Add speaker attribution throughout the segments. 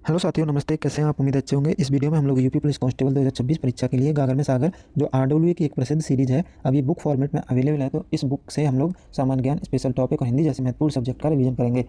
Speaker 1: Hello साथियों, नमस्ते। कैसे हैं आप? उम्मीद अच्छे होंगे। इस वीडियो में हम लोग यूपी पुलिस कांस्टेबल 2026 परीक्षा के लिए गागर में सागर जो आरडब्ल्यू की एक प्रसिद्ध सीरीज है, अब ये बुक फॉर्मेट में अवेलेबल है। तो इस बुक से हम लोग सामान्य ज्ञान, स्पेशल टॉपिक और हिंदी जैसे महत्वपूर्ण सब्जेक्ट का रिवीजन करेंगे।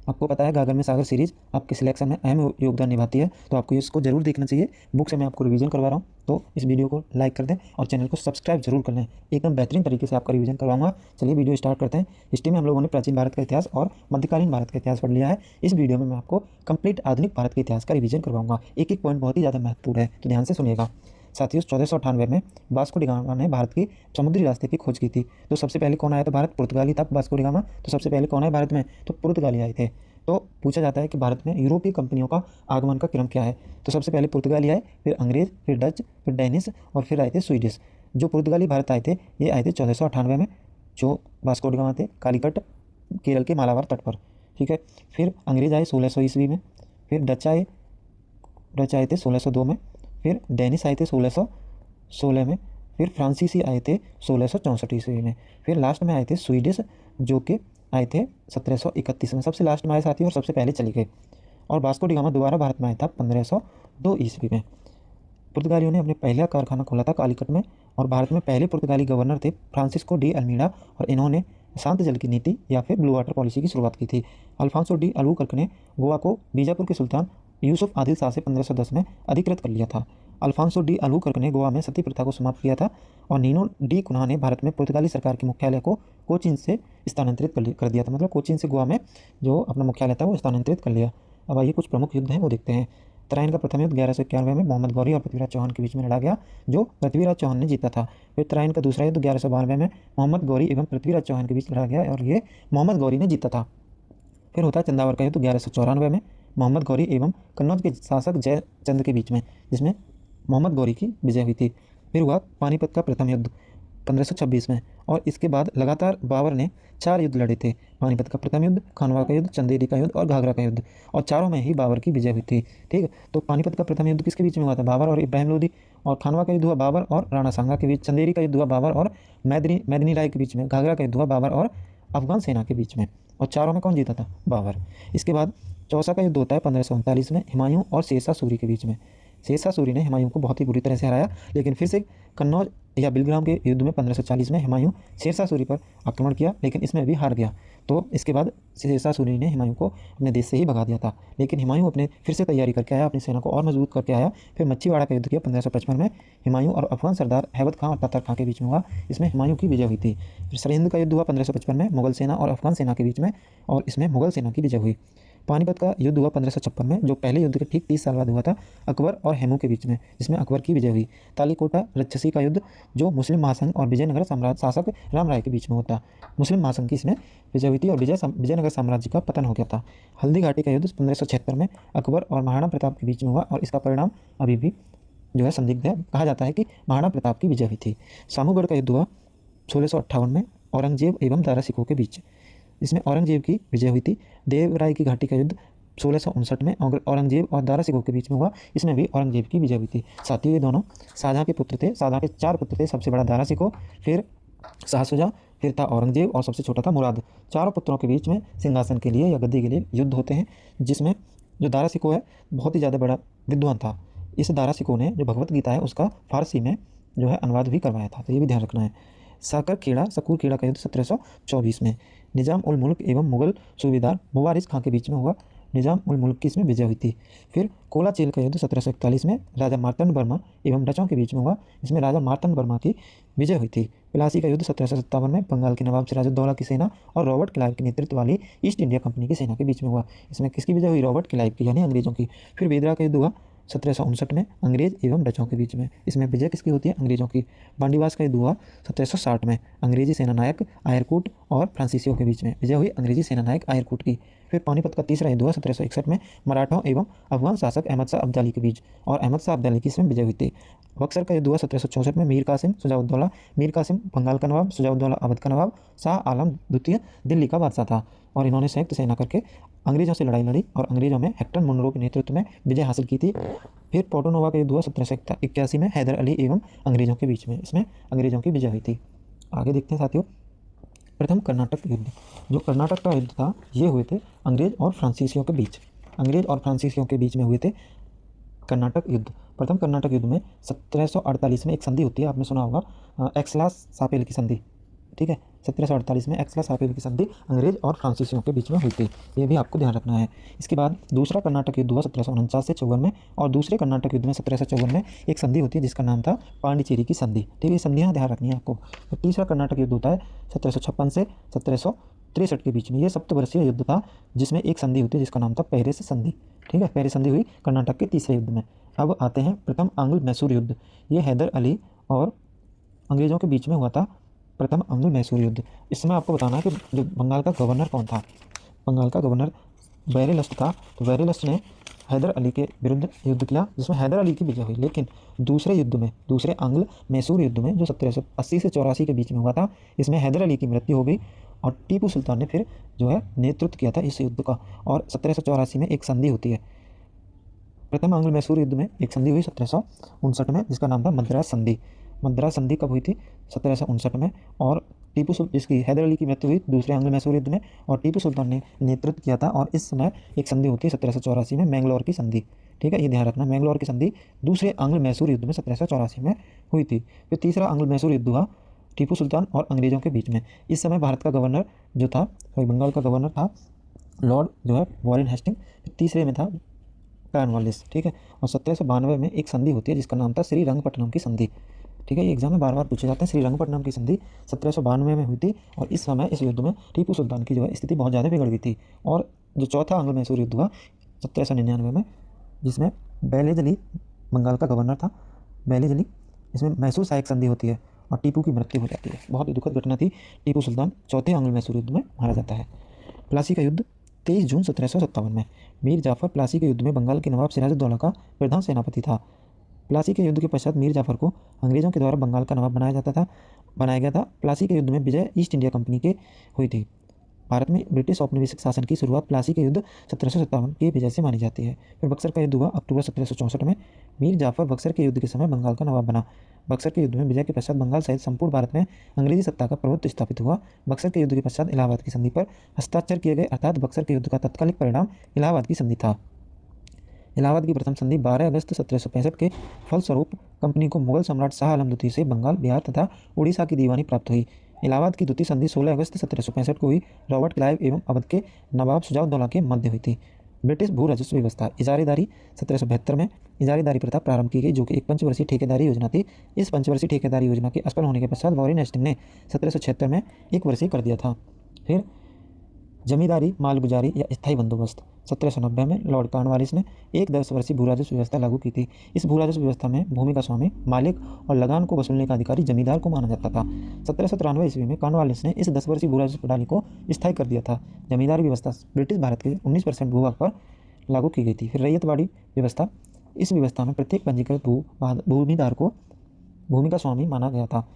Speaker 1: आपको पता है गागर में सागर सीरीज आपके सिलेक्शन में अहम योगदान निभाती है, तो आपको इसको जरूर देखना चाहिए। बुक से मैं आपको रिवीजन करवा रहा हूँ, तो इस वीडियो को लाइक कर दें और चैनल को सब्सक्राइब जरूर कर लें। एकदम बेहतरीन तरीके से आपका रिवीजन करवाऊंगा। चलिए वीडियो स्टार्ट करते हैं। हिस्ट्री में हम लोगों ने प्राचीन भारत का इतिहास और मध्यकालीन भारत का इतिहास पढ़ लिया है। इस वीडियो में मैं आपको कंप्लीट आधुनिक भारत के इतिहास का रिवीजन करवाऊंगा। एक एक पॉइंट बहुत ही ज़्यादा महत्वपूर्ण है, तो ध्यान से सुनिएगा। साथियों, 1498 में वास्को डी गामा ने भारत की समुद्री रास्ते की खोज की थी। तो सबसे पहले कौन आया था भारत? पुर्तगाली था वास्को डी गामा। तो सबसे पहले कौन आए भारत में? तो पुर्तगाली आए थे। तो पूछा जाता है कि भारत में यूरोपीय कंपनियों का आगमन का क्रम क्या है। तो सबसे पहले पुर्तगाली आए, फिर अंग्रेज, फिर डच, फिर डेनिश और फिर आए थे स्वीडिश। जो पुर्तगाली भारत आए थे, ये आए थे 1498 में। जो वास्को डी गामा थे, कालीकट केरल के मालाबार तट पर। ठीक है। फिर अंग्रेज आए 1600 ईस्वी में। फिर डच आए थे 1602 में। फिर डेनिश आए थे 1616 में। फिर फ्रांसीसी आए थे 1664 ईस्वी में। फिर लास्ट में आए थे स्वीडिश, जो कि आए थे 1731 में। सबसे लास्ट में आए साथी और सबसे पहले चले गए। और वास्को डी गामा दोबारा भारत में आया था 1502 ईस्वी में। पुर्तगालियों ने अपने पहला कारखाना खोला था कालीकट में। और भारत में पहले पुर्तगाली गवर्नर थे फ्रांसिस्को डी अल्मीडा, और इन्होंने शांत जल की नीति या फिर ब्लू वाटर पॉलिसी की शुरुआत की थी। अल्फांसो डी अल्बुकर्क ने गोवा को बीजापुर के सुल्तान यूसुफ आदिल शाह से 1510 में अधिकृत कर लिया था। अल्फांसो डी अल्बुकर्क ने गोवा में सती प्रथा को समाप्त किया था। और नीनो डी कुन्हा ने भारत में पुर्तगाली सरकार के मुख्यालय को कोचीन से स्थानांतरित कर दिया था। मतलब कोचीन से गोवा में जो अपना मुख्यालय था वो स्थानांतरित कर लिया। अब आइए कुछ प्रमुख युद्ध हैं वो देखते हैं। तराइन का प्रथम युद्ध 1191 में मोहम्मद गौरी और पृथ्वीराज चौहान के बीच में लड़ा गया, जो पृथ्वीराज चौहान ने जीता था। फिर तराइन का दूसरा युद्ध 1192 में मोहम्मद गौरी एवं पृथ्वीराज चौहान के बीच लड़ा गया, और ये मोहम्मद गौरी ने जीता था। फिर होता है चंदावर का युद्ध 1194 में मोहम्मद गौरी एवं कन्नौज के शासक जयचंद के बीच में, जिसमें मोहम्मद गौरी की विजय हुई थी। फिर हुआ पानीपत का प्रथम युद्ध 1526 में। और इसके बाद लगातार बाबर ने 4 युद्ध लड़े थे। पानीपत का प्रथम युद्ध, खानवा का युद्ध, चंदेरी का युद्ध और घाघरा का युद्ध। और चारों में ही बाबर की विजय हुई थी। ठीक है। तो पानीपत का प्रथम युद्ध किसके बीच में हुआ था? बाबर और इब्राहिम लोदी। और खानवा का युद्ध हुआ बाबर और राणा सांगा के बीच। चंदेरी का युद्ध हुआ बाबर और मैदनी राय के बीच में। घाघरा का युद्ध हुआ बाबर और अफगान सेना के बीच में। और चारों में कौन जीता था? बाबर। इसके बाद चौसा का युद्ध होता है 1539 में हुमायूं और शेरशाह सूरी के बीच में। शेरशाह सूरी ने हुमायूं को बहुत ही बुरी तरह से हराया, लेकिन फिर से कन्नौज या बिलग्राम के युद्ध में 1540 में हुमायूं शेरशाह सूरी पर आक्रमण किया, लेकिन इसमें भी हार गया। तो इसके बाद शेरशाह सूरी ने हुमायूं को अपने देश से ही भगा दिया था। लेकिन हुमायूं अपने फिर से तैयारी करके आया, अपनी सेना को और मजबूत करके आया। फिर मच्छीवाड़ा का युद्ध किया 1555 में। हुमायूं और अफगान सरदार हैबत खां और तातर खां के बीच में हुआ, इसमें हुमायूं की विजय हुई थी। फिर सरहिंद का युद्ध हुआ 1555 में मुगल सेना और अफगान सेना के बीच में, और इसमें मुगल सेना की विजय हुई। पानीपत का युद्ध हुआ 1556 में, जो पहले युद्ध के ठीक 30 साल बाद हुआ था, अकबर और हेमू के बीच में, जिसमें अकबर की विजय हुई। तालीकोटा रक्षसी का युद्ध जो मुस्लिम महासंघ और विजयनगर साम्राज्य शासक राम राय के बीच में होता। मुस्लिम महासंघ की इसमें विजय हुई थी और विजयनगर साम्राज्य का पतन हो गया था। हल्दी घाटी का युद्ध 1576 में अकबर और महाराणा प्रताप के बीच में हुआ, और इसका परिणाम अभी भी जो है संदिग्ध है। कहा जाता है कि महाराणा प्रताप की विजय हुई थी। सामूगढ़ का युद्ध हुआ 1658 में औरंगजेब एवं दारा सिकों के बीच, इसमें औरंगजेब की विजय हुई थी। देवराय की घाटी का युद्ध 1659 में औरंगजेब और दारा सिकों के बीच में हुआ, इसमें भी औरंगजेब की विजय हुई थी। साथियों, ये दोनों शाहजहाँ के पुत्र थे। शाहजहाँ के 4 पुत्र थे। सबसे बड़ा दारा सिको, फिर शाहसुजा, फिर था औरंगजेब और सबसे छोटा था मुराद। चारों पुत्रों के बीच में सिंहासन के लिए या गद्दी के लिए युद्ध होते हैं, जिसमें जो दारा सिको है बहुत ही ज़्यादा बड़ा विद्वान था। इस दारा सिको ने जो भगवत गीता है उसका फारसी में जो है अनुवाद भी करवाया था, तो ये भी ध्यान रखना है। सकूर खेड़ा का युद्ध 1724 में निजाम उल मुल्क एवं मुगल सूबेदार मुबारिज खां के बीच में हुआ। निजाम उल मुल्क की इसमें विजय हुई थी। फिर कोलाचेल का युद्ध 1741 में राजा मार्तंड वर्मा एवं डचों के बीच में हुआ, इसमें राजा मार्तंड वर्मा की विजय हुई थी। प्लासी का युद्ध 1757 में बंगाल के नवाब सिराजुद्दौला की सेना और रॉबर्ट क्लाइव के नेतृत्व वाली ईस्ट इंडिया कंपनी की सेना के बीच में हुआ, इसमें किसकी विजय हुई? रॉबर्ट क्लाइव की, यानी अंग्रेजों की। फिर बेदरा का युद्ध हुआ 1759 में अंग्रेज एवं डचों के बीच में, इसमें विजय किसकी होती है? अंग्रेजों की। बांडीवास का युद्ध हुआ 1760 में अंग्रेजी सेनानायक आयरकूट और फ्रांसीसियों के बीच में, विजय हुई अंग्रेजी सेनानायक आयरकूट की। फिर पानीपत का तीसरा युद्ध हुआ 1761 में मराठों एवं अफगान शासक अहमद शाह अब्दाली के बीच, और अहमद शाह अब्दाली की इसमें विजय हुई थी। बक्सर का युद्ध हुआ 1764 में मीर कासिम सुजाउद्दौला, मीर कासिम बंगाल का नवाब, सुजाउद्दौला अवध का नवाब, शाह आलम द्वितीय दिल्ली का बादशाह था, और इन्होंने संयुक्त सेना करके अंग्रेजों से लड़ाई लड़ी और अंग्रेजों में हेक्टर मुनरो के नेतृत्व में विजय हासिल की थी। फिर पोर्टोनोवा का युद्ध हुआ 1781 में हैदर अली एवं अंग्रेजों के बीच में, इसमें अंग्रेजों की विजय हुई थी। आगे देखते हैं साथियों, प्रथम कर्नाटक युद्ध। जो कर्नाटक का युद्ध था ये हुए थे अंग्रेज और फ्रांसीसियों के बीच। अंग्रेज और फ्रांसीसियों के बीच में हुए थे। कर्नाटक युद्ध, प्रथम कर्नाटक युद्ध में 1748 में एक संधि होती है, आपने सुना होगा एक्सला-शापेल की संधि, ठीक है। 1748 में एक्सला-शापेल की संधि अंग्रेज और फ्रांसीसियों के बीच में हुई थी, ये भी आपको ध्यान रखना है। इसके बाद दूसरा कर्नाटक युद्ध हुआ 1749 से 54 में, और दूसरे कर्नाटक युद्ध में 1754 में एक संधि होती है जिसका नाम था पांडिचेरी की संधि, ठीक है। ये संधियाँ ध्यान रखनी है आपको। तो तीसरा कर्नाटक युद्ध होता है 1756 से 1763 के बीच में, ये सप्तवर्षीय युद्ध था जिसमें एक संधि होती है जिसका नाम था पेरिस संधि, ठीक है। पेरिस संधि हुई कर्नाटक के तीसरे युद्ध में। अब आते हैं प्रथम आंग्ल मैसूर युद्ध, ये हैदर अली और अंग्रेज़ों के बीच में हुआ था प्रथम आंग्ल मैसूर युद्ध। इसमें आपको बताना है कि जो बंगाल का गवर्नर कौन था। बंगाल का गवर्नर वेरेलस्ट था। तो वेरेलस्ट ने हैदर अली के विरुद्ध युद्ध किया जिसमें हैदर अली की विजय हुई, लेकिन दूसरे युद्ध में, दूसरे आंग्ल मैसूर युद्ध में जो 1780 से 84 के बीच में हुआ था, इसमें हैदर अली की मृत्यु हो गई और टीपू सुल्तान ने फिर जो है नेतृत्व किया था इस युद्ध का। और 1784 में एक संधि होती है, प्रथम आंग्ल मैसूर युद्ध में एक संधि हुई 1759 में जिसका नाम था मद्रास संधि। मद्रास संधि कब हुई थी? 1759 में। और जिसकी हैदर अली की मृत्यु हुई दूसरे आंग्ल मैसूर युद्ध में, और टीपू सुल्तान ने नेतृत्व किया था। और इस समय एक संधि होती है 1784 में, मैंगलोर की संधि, ठीक है, ये ध्यान रखना। मैंगलोर की संधि दूसरे आंग्ल मैसूर युद्ध में 1784 में हुई थी। फिर तीसरा आंग्ल मैसूर युद्ध हुआ टीपू सुल्तान और अंग्रेज़ों के बीच में। इस समय भारत का गवर्नर जो था, बंगाल का गवर्नर था लॉर्ड जो है वॉरेन हेस्टिंग। तीसरे में था कॉर्नवालिस, ठीक है। और 1792 में एक संधि होती है जिसका नाम था श्रीरंगपट्टनम की संधि, ठीक है। ये एग्जाम में बार बार पूछे जाते हैं। श्रीरंगपट्टनम की संधि 1792 में हुई थी, और इस समय इस युद्ध में टीपू सुल्तान की जो है स्थिति बहुत ज़्यादा बिगड़ गई थी। और जो चौथा आंग्ल मैसूर युद्ध हुआ 1799 में, जिसमें बेलेजली बंगाल का गवर्नर था, बेलेजली, इसमें मैसूर सहायक संधि होती है और टीपू की मृत्यु हो जाती है। बहुत ही दुखद घटना थी। टीपू सुल्तान चौथे आंग्ल मैसूर युद्ध में मारा जाता है। प्लासी का युद्ध 23 जून 1757 में, मीर जाफर प्लासी के युद्ध में बंगाल के नवाब सिराजुद्दौला का प्रधान सेनापति था। प्लासी के युद्ध के पश्चात मीर जाफर को अंग्रेज़ों के द्वारा बंगाल का नवाब बनाया गया था। प्लासी के युद्ध में विजय ईस्ट इंडिया कंपनी के हुई थी। भारत में ब्रिटिश औपनिवेशिक शासन की शुरुआत प्लासी के युद्ध 1757 की विजय से मानी जाती है। फिर बक्सर का युद्ध हुआ अक्टूबर 1764 में। मीर जाफर बक्सर के युद्ध के समय बंगाल का नवाब बना। बक्सर के युद्ध में विजय के पश्चात बंगाल सहित संपूर्ण भारत में अंग्रेजी सत्ता का प्रभुत्व स्थापित हुआ। बक्सर के युद्ध के पश्चात इलाहाबाद की संधि पर हस्ताक्षर किए गए, अर्थात बक्सर के युद्ध का तत्कालिक परिणाम इलाहाबाद की संधि था। इलाहाबाद की प्रथम संधि 12 अगस्त 1765 के फलस्वरूप कंपनी को मुगल सम्राट शाह आलम द्वितीय से बंगाल, बिहार तथा उड़ीसा की दीवानी प्राप्त हुई। इलाहाबाद की द्वितीय संधि 16 अगस्त 1765 को हुई। रॉबर्ट क्लाइव एवं अवध के नवाब शुजाउद्दौला के मध्य हुई थी। ब्रिटिश भू राजस्व व्यवस्था, इजारेदारी 1772 में इजारेदारी प्रथा प्रारंभ की गई, जो कि एक पंचवर्षीय ठेकेदारी योजना थी। इस पंचवर्षीय ठेकेदारी योजना के असफल होने के पश्चात वॉरेन हेस्टिंग ने 1776 में एक वर्षीय कर दिया था। फिर जमींदारी, मालगुजारी या स्थायी बंदोबस्त 1790 में लॉर्ड कॉर्नवालिस ने एक 10 वर्षीय भू राजस्व व्यवस्था लागू की थी। इस भू राजस्व व्यवस्था में भूमि का स्वामी, मालिक और लगान को वसूलने का अधिकारी जमींदार को माना जाता था। 1793 ईस्वी में कॉर्नवालिस ने इस 10 वर्षीय भू राजस्व प्रणाली को स्थायी कर दिया था। जमींदारी व्यवस्था ब्रिटिश भारत के 19% भूभाग पर लागू की गई थी। फिर रैयतवाड़ी व्यवस्था, इस व्यवस्था में प्रत्येक पंजीकृत भूमिदार को भूमि का स्वामी माना गया था।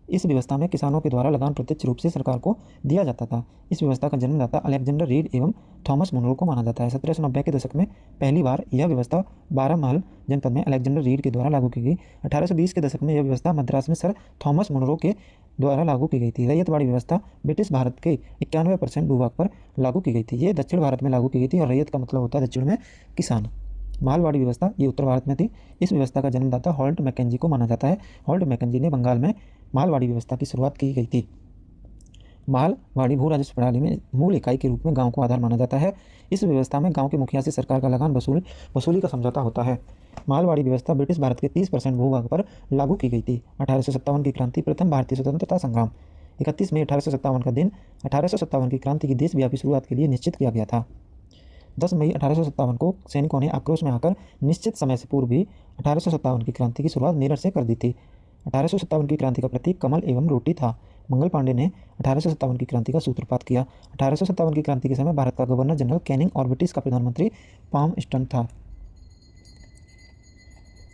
Speaker 1: इस व्यवस्था में किसानों के द्वारा लगान प्रत्यक्ष रूप से सरकार को दिया जाता था। इस व्यवस्था का जन्मदाता अलेक्जेंडर रीड एवं थॉमस मुनरो को माना जाता है। 1790 के दशक में पहली बार यह व्यवस्था 12 महल जनपद में अलेक्जेंडर रीड के द्वारा लागू की गई। 1820 के दशक में यह व्यवस्था मद्रास में सर थॉमस मुनरो के द्वारा लागू की गई थी। रैयतवाड़ी व्यवस्था ब्रिटिश भारत के 91% भूभाग पर लागू की गई थी। ये दक्षिण भारत में लागू की गई थी, और रैयत का मतलब होता है दक्षिण में किसान। मालवाड़ी व्यवस्था, ये उत्तर भारत में थी। इस व्यवस्था का जन्मदाता हॉल्ट मैकेंजी को माना जाता है। हॉल्ट मैकेंजी ने बंगाल में मालवाड़ी व्यवस्था की शुरुआत की गई थी। मालवाड़ी भू राजस्व प्रणाली में मूल इकाई के रूप में गांव को आधार माना जाता है। इस व्यवस्था में गांव के मुखिया से सरकार का लगान वसूली का समझौता होता है। मालवाड़ी व्यवस्था ब्रिटिश भारत के 30% भूभाग पर लागू की गई थी। 1857 की क्रांति, प्रथम भारतीय स्वतंत्रता संग्राम। 31 मई 1857 का दिन 1857 की क्रांति की देशव्यापी शुरुआत के लिए निश्चित किया गया था। 10 मई 1857 को सैनिकों ने आक्रोश में आकर निश्चित समय से पूर्व ही 1857 की क्रांति की शुरुआत मेरठ से कर दी थी। 1857 की क्रांति का प्रतीक कमल एवं रोटी था। मंगल पांडे ने 1857 की क्रांति का सूत्रपात किया। 1857 की क्रांति के समय भारत का गवर्नर जनरल कैनिंग और ब्रिटिश का प्रधानमंत्री पामस्टन था।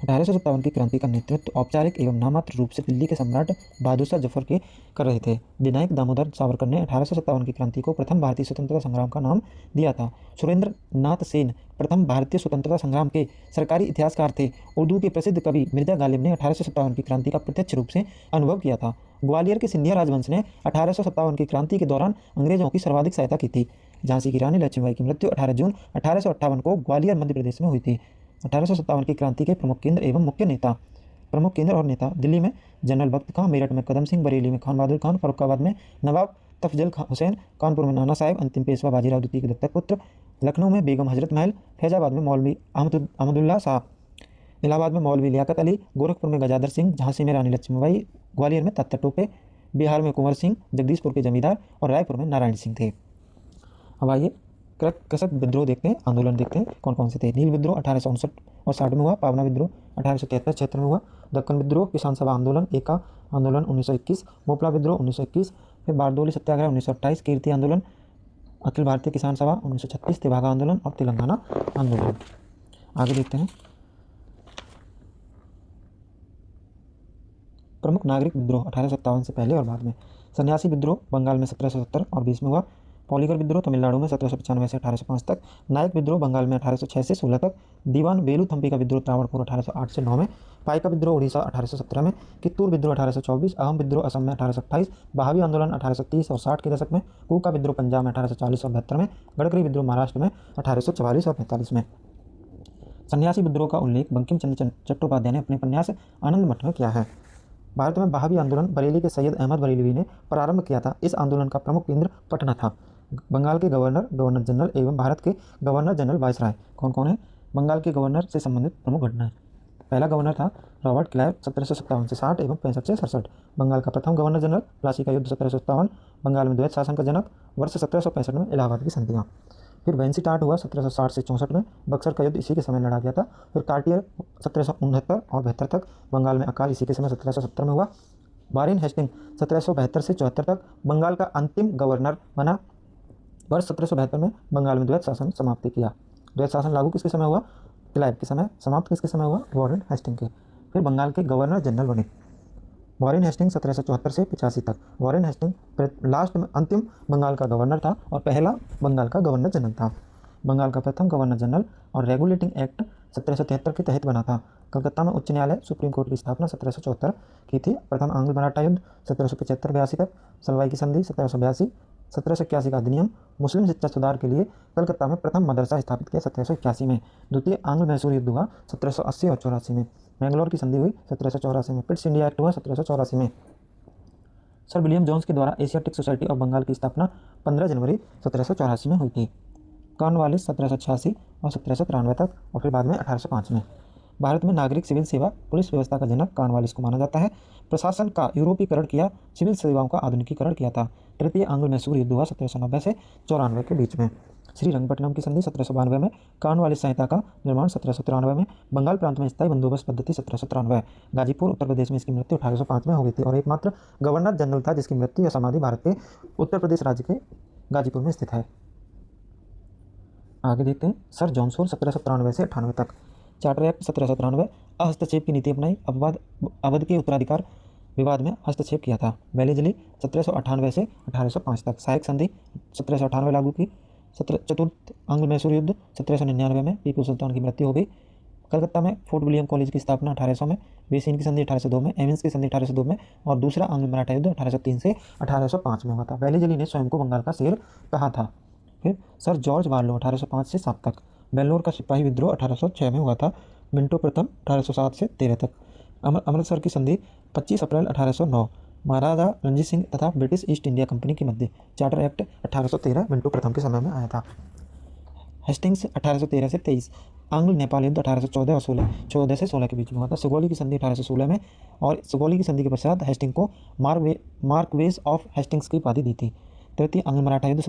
Speaker 1: 1857 की क्रांति का नेतृत्व औपचारिक एवं नामात्र रूप से दिल्ली के सम्राट बहादुर शाह जफर के कर रहे थे। विनायक दामोदर सावरकर ने 1857 की क्रांति को प्रथम भारतीय स्वतंत्रता संग्राम का नाम दिया था। सुरेंद्र नाथ सेन प्रथम भारतीय स्वतंत्रता संग्राम के सरकारी इतिहासकार थे। उर्दू के प्रसिद्ध कवि मिर्जा गालिब ने 1857 की क्रांति का प्रत्यक्ष रूप से अनुभव किया था। ग्वालियर के सिंधिया राजवंश ने 1857 की क्रांति के दौरान अंग्रेजों की सर्वाधिक सहायता की थी। झांसी की रानी लक्ष्मीबाई की मृत्यु 18 जून 1858 को ग्वालियर मध्य प्रदेश में हुई थी। 1857 की क्रांति के प्रमुख केंद्र एवं मुख्य नेता। प्रमुख केंद्र और नेता: दिल्ली में जनरल बख्त खां, मेरठ में कदम सिंह, बरेली में खान बहादुर खान, फर्रुखाबाद में नवाब तफजल हुसैन, कानपुर में नाना साहेब, अंतिम पेशवा बाजीराव द्वितीय के दत्तक पुत्र, लखनऊ में बेगम हजरत महल, फैजाबाद में मौलवी अहमदुल्ला साहब, इलाहाबाद में मौलवी लियाकत अली, गोरखपुर में गजाधर सिंह, झांसी में रानी लक्ष्मीबाई, ग्वालियर में तत्ता टोपे, बिहार में कुंवर सिंह, जगदीशपुर के जमींदार और रायपुर में नारायण सिंह थे। अब आइए कसक विद्रोह देखते हैं, आंदोलन देखते हैं कौन कौन से थे। नील विद्रोह 1859 और 60 में हुआ। पावना विद्रोह 1873-76 में हुआ। दक्कन विद्रोह, किसान सभा आंदोलन, एका आंदोलन 1921, मोपला विद्रोह 1921, फिर बारडोली सत्याग्रह 1928, कीर्ति आंदोलन, अखिल भारतीय किसान सभा 1936, तेभागा आंदोलन और तेलंगाना आंदोलन। आगे देखते हैं प्रमुख नागरिक विद्रोह 1857 से पहले और बाद में। सन्यासी विद्रोह बंगाल में 1770 और 20 में हुआ। पॉलीगर विद्रोह तमिलनाडु में 1795 से 1805 तक। नायक विद्रोह बंगाल में 1806 से 16 तक। दीवान बेलूथम्पी का विद्रोह त्रावणकोर 1808 से 9 में। पाइका विद्रोह उड़ीसा 1817 में। कित्तूर विद्रोह 1824। अहम विद्रोह असम में 1828। बहावी आंदोलन 1830 और 60 के दशक में। कूका विद्रोह पंजाब में 1840 और 72 में। गडकरी विद्रोह महाराष्ट्र में 1844 और 45 में। सन्यासी विद्रोह का उल्लेख बंकिम चंद्र चट्टोपाध्याय ने अपने उपन्यास आनंद मठ में किया है। भारत में बहावी आंदोलन बरेली के सैयद अहमद बरेलवी ने प्रारंभ किया था। इस आंदोलन का प्रमुख केंद्र पटना था। बंगाल के गवर्नर जनरल एवं भारत के गवर्नर जनरल वायसराय कौन कौन है? बंगाल के गवर्नर से संबंधित प्रमुख घटनाएं। पहला गवर्नर था रॉबर्ट क्लाइव 1757 से 60 एवं 65 से 67। बंगाल का प्रथम गवर्नर जनरल, प्लासी का युद्ध 1757, बंगाल में द्वैत शासन का जनक, वर्ष 1765 में इलाहाबाद की संधियाँ। फिर वेंसीटाट हुआ 1760 से 64 में, बक्सर का युद्ध इसी के समय लड़ा गया था। फिर कार्टियर 1769 और 72 तक, बंगाल में अकाल इसी के समय 1770 में हुआ। वारेन हेस्टिंग 1772 से 74 तक बंगाल का अंतिम गवर्नर बना। वर्ष 1772 में बंगाल में द्वैत शासन समाप्ति किया। द्वैत शासन लागू किसके समय हुआ? क्लाइव के समय। समाप्त किसके समय हुआ? वारेन हेस्टिंग के। फिर बंगाल के गवर्नर जनरल बने वारेन हेस्टिंग 1774 से 85 तक। वारेन हेस्टिंग लास्ट में अंतिम बंगाल का गवर्नर था और पहला बंगाल का गवर्नर जनरल था। बंगाल का प्रथम गवर्नर जनरल और रेगुलेटिंग एक्ट 1773 के तहत बना था। कलकत्ता में उच्च न्यायालय सुप्रीम कोर्ट की स्थापना 1774 की थी। प्रथम आंग्ल मराठा युद्ध 1775-82 तक। सलवाई की संधि 1782। 1781 का अधिनियम मुस्लिम शिक्षा सुधार के लिए कलकत्ता में प्रथम मदरसा स्थापित किया 1781 में। द्वितीय आंग्ल मैसूर युद्ध हुआ 1780 और 84 में। मैंगलोर की संधि हुई 1784 में। पिट्स इंडिया एक्ट हुआ 1784 में। सर विलियम जोन्स के द्वारा एशियाटिक सोसाइटी ऑफ बंगाल की स्थापना 15 जनवरी 1784 में हुई थी। कॉर्नवालिस 1786 और 1793 तक और फिर बाद में 1805 में। भारत में नागरिक सिविल सेवा पुलिस व्यवस्था का जनक कॉर्नवालिस को माना जाता है। प्रशासन का यूरोपीकरण किया, सिविल सेवाओं का आधुनिकीकरण किया था। तृतीय आंग्ल मैसूर युद्ध हुआ 1790 से 94 के बीच में। श्रीरंगपट्टनम की संधि 1792 में। कॉर्नवालिस संहिता का निर्माण 1793 में। बंगाल प्रांत में स्थायी बंदोबस्त पद्धति 1793। गाजीपुर उत्तर प्रदेश में इसकी मृत्यु 1805 में हो गई थी और एकमात्र गवर्नर जनरल था जिसकी मृत्यु या समाधि भारत के उत्तर प्रदेश राज्य के गाजीपुर में स्थित है। आगे देखते हैं सर जॉनसोर 1793 से 98 तक। Charter act 1793। हस्तक्षेप की नीति अपनाई। अवध के उत्तराधिकार विवाद में हस्तक्षेप किया था। वेलेजली 1798 से 1805 तक। सहायक संधि 1798 लागू की। चतुर्थ आंग्ल मैसूर युद्ध 1799 में। टीपू सुल्तान की मृत्यु हो गई। कलकत्ता में फोर्ट विलियम कॉलेज की स्थापना 1800 में। बेसिन की संधि 1802 में। एमिन्स की संधि 1802 में और दूसरा आंग्ल मराठा युद्ध 1803 से 1805 में हुआ था। वेलेजली ने स्वयं को बंगाल का शेर कहा था। फिर सर जॉर्ज बार्लो 1805 से 7 तक। बेल्लोर का सिपाही विद्रोह 1806 में हुआ था। मिंटो प्रथम 1807 से 13 तक। अमृतसर की संधि 25 अप्रैल 1809 महाराजा रणजीत सिंह तथा ब्रिटिश ईस्ट इंडिया कंपनी के मध्य। चार्टर एक्ट 1813 मिंटो प्रथम के समय में आया था। हेस्टिंग्स 1813 से 23। आंग्ल नेपाल युद्ध 1814 और 14 से 16 के बीच में हुआ था। सुगौली की संधि 1816 में और सुगौली की संधि के पश्चात हेस्टिंग को मार्कवेज ऑफ हेस्टिंग्स की उपाधि दी थी। तृतीय आंग्ल मराठा युद्ध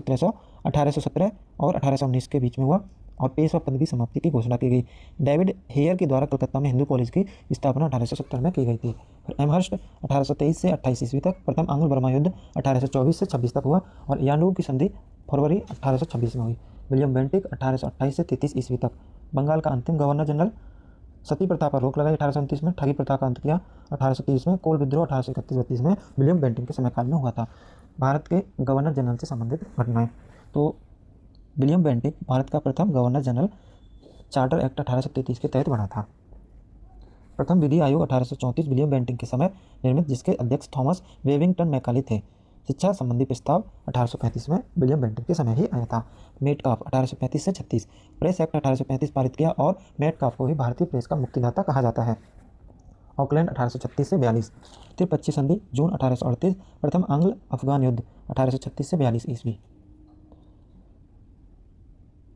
Speaker 1: 1817 और 1819 के बीच में हुआ और पेशवा पद की समाप्ति की घोषणा की गई। डेविड हेयर के द्वारा कलकत्ता में हिंदू कॉलेज की स्थापना 1870 में की गई थी। फिर एमहर्स्ट 1823 से 28 ईस्वी तक। प्रथम आंग्ल बर्मा युद्ध 1824 से 26 तक हुआ और यानूब की संधि फरवरी 1826 में हुई। विलियम बेंटिक 1828 से 33 ईस्वी तक। बंगाल का अंतिम गवर्नर जनरल। सती प्रथा पर रोक लगाई 1829 में। ठगी प्रथा का अंत किया 1830 में। कोल विद्रोह 1831-32 में विलियम बेंटिक के समय काल में हुआ था। भारत के गवर्नर जनरल से संबंधित घटनाएं। तो विलियम बेंटिक भारत का प्रथम गवर्नर जनरल। चार्टर एक्ट 1833 के तहत बना था। प्रथम विधि आयोग 1834 विलियम बेंटिक के समय निर्मित, जिसके अध्यक्ष थॉमस वेविंगटन मैकाले थे। शिक्षा संबंधी प्रस्ताव 1835 में विलियम बेंटिक के समय ही आया था। मेटकाफ 1835 से 36, प्रेस एक्ट 1835 पारित किया और मेटकाफ को ही भारतीय प्रेस का मुक्तिदाता कहा जाता है। ऑकलैंड 1836 से 42, त्रिपक्षीय संधि जून 1838, प्रथम आंग्ल अफगान युद्ध 1836 से 42 ईस्वी।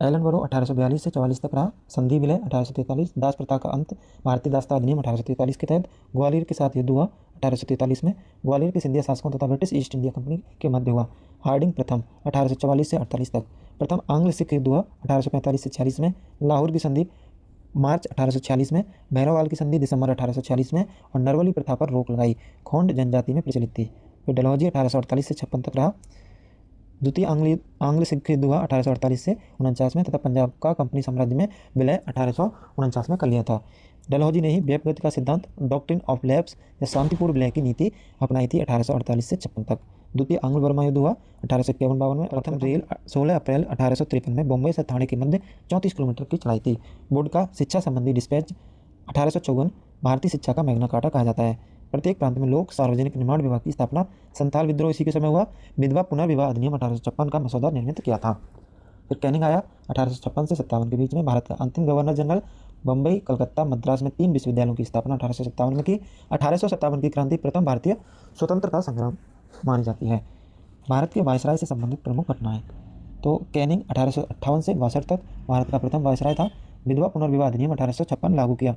Speaker 1: एलनबरो 1842 से 44 तक रहा। संधि विलय 1843, दास प्रथा का अंत, भारतीय दासता अधिनियम 1843 के तहत ग्वालियर के साथ युद्ध हुआ 1843 में, ग्वालियर के सिंधिया शासकों तथा ब्रिटिश ईस्ट इंडिया कंपनी के मध्य हुआ। हार्डिंग प्रथम 1844 से 48 तक, प्रथम आंग्ल सिख युद्ध हुआ 1845 से 46 में, लाहौर की संधि मार्च 1846 में, भैरववाल की संधि दिसंबर 1846 में और नरवली प्रथा पर रोक लगाई, खोंड जनजाति में प्रचलित थी। फिर डलहौजी 1848 से 56 तक रहा। द्वितीय आंग्ल सिख युद्ध हुआ 1848 से 49 में तथा पंजाब का कंपनी साम्राज्य में विलय 1849 में कर लिया था। डलहौजी ने ही व्यपगति का सिद्धांत डॉक्ट्रिन ऑफ लैप्स या शांतिपूर्ण विलय की नीति अपनाई थी 1848 से 56 तक। द्वितीय आंग्ल बर्मा युद्ध हुआ 1851-52 में। प्रथम रेल 16 अप्रैल 1853 में बम्बई से ठाणे के मध्य 34 किलोमीटर की चलाई थी। बोर्ड का शिक्षा संबंधी डिस्पैच 1854 भारतीय शिक्षा का मैग्ना कार्टा कहा जाता है। प्रत्येक प्रांत में लोक सार्वजनिक निर्माण विभाग की स्थापना। संथाल विद्रोह इसी के समय हुआ। विधवा पुनर्विवाह अधिनियम 1856 का मसौदा निर्मित किया था। फिर कैनिंग आया 1856 से 57 के बीच में। भारत का अंतिम गवर्नर जनरल। बम्बई, कलकत्ता, मद्रास में 3 विश्वविद्यालयों की स्थापना 1857 में की। 1857 की क्रांति प्रथम भारतीय स्वतंत्रता संग्राम मानी जाती है। भारत के वायसराय से संबंधित प्रमुख घटनाएं, तो कैनिंग 1858 से 62 तक भारत का प्रथम वायसराय था। विधवा पुनर्विवाह अधिनियम 1856 लागू किया।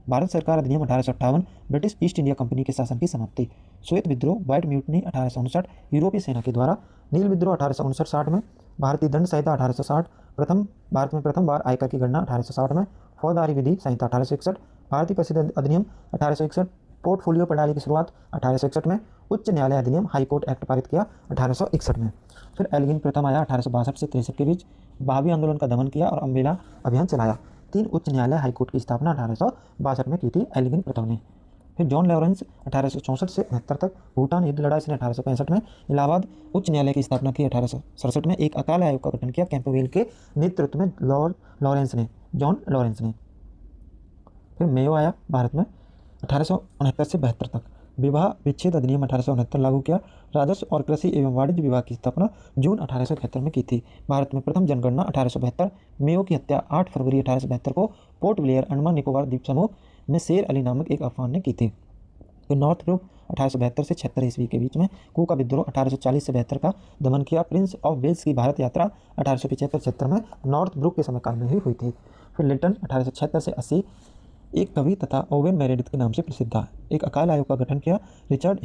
Speaker 1: भारत सरकार अधिनियम 1858, ब्रिटिश ईस्ट इंडिया कंपनी के शासन की समाप्ति। श्वेत विद्रोह, व्हाइट म्यूटनी 1859, यूरोपीय सेना के द्वारा। नील विद्रोह 1859-60 में। भारतीय दंड संहिता 1860, भारत में प्रथम बार आयकर की गणना 1860 में। फौजदारी विधि संहिता 1861, भारतीय प्रसिद्ध अधिनियम 1861। पोर्टफोलियो प्रणाली की शुरुआत 1861 में। उच्च न्यायालय अधिनियम हाई कोर्ट एक्ट पारित किया 1861 में। फिर एल्गिन प्रथम आया 1862 से 63 के बीच। भावी आंदोलन का दमन किया और अम्बेला अभियान चलाया। 3 उच्च न्यायालय हाईकोर्ट की स्थापना 1862 में की थी एल्गिन प्रथम ने। फिर जॉन लॉरेंस 1864 से 69 तक। भूटान युद्ध लड़ा इसने 1865 में। इलाहाबाद उच्च न्यायालय की स्थापना की 1867 में। एक अकाल आयोग का गठन किया कैंपबेल के नेतृत्व में जॉन लॉरेंस ने। फिर मेयो आया भारत में 1869 से 72 तक। विवाह विच्छेद अधिनियम 1869 लागू किया। राजस्व और कृषि एवं वाणिज्य विभाग की स्थापना जून 1871 में की थी। भारत में प्रथम जनगणना 1872। मेयो की हत्या 8 फरवरी 1872 को पोर्ट ब्लेयर, अंडमान निकोबार द्वीप समूह में शेर अली नामक एक अफगान ने की थी। फिर नॉर्थ ब्रुक 1872 से 76 ईस्वी के बीच में। कू का विद्रोह 1840 से 72 का दमन किया। प्रिंस ऑफ वेल्स की भारत यात्रा 1875-76 में नॉर्थ ब्रुक के समय काल में ही हुई थी। फिर लिटन 1876 से 80 एक कवि तथा ओवेन मेरेडिथ के नाम से प्रसिद्ध था। एक अकाल आयोग का गठन किया रिचर्ड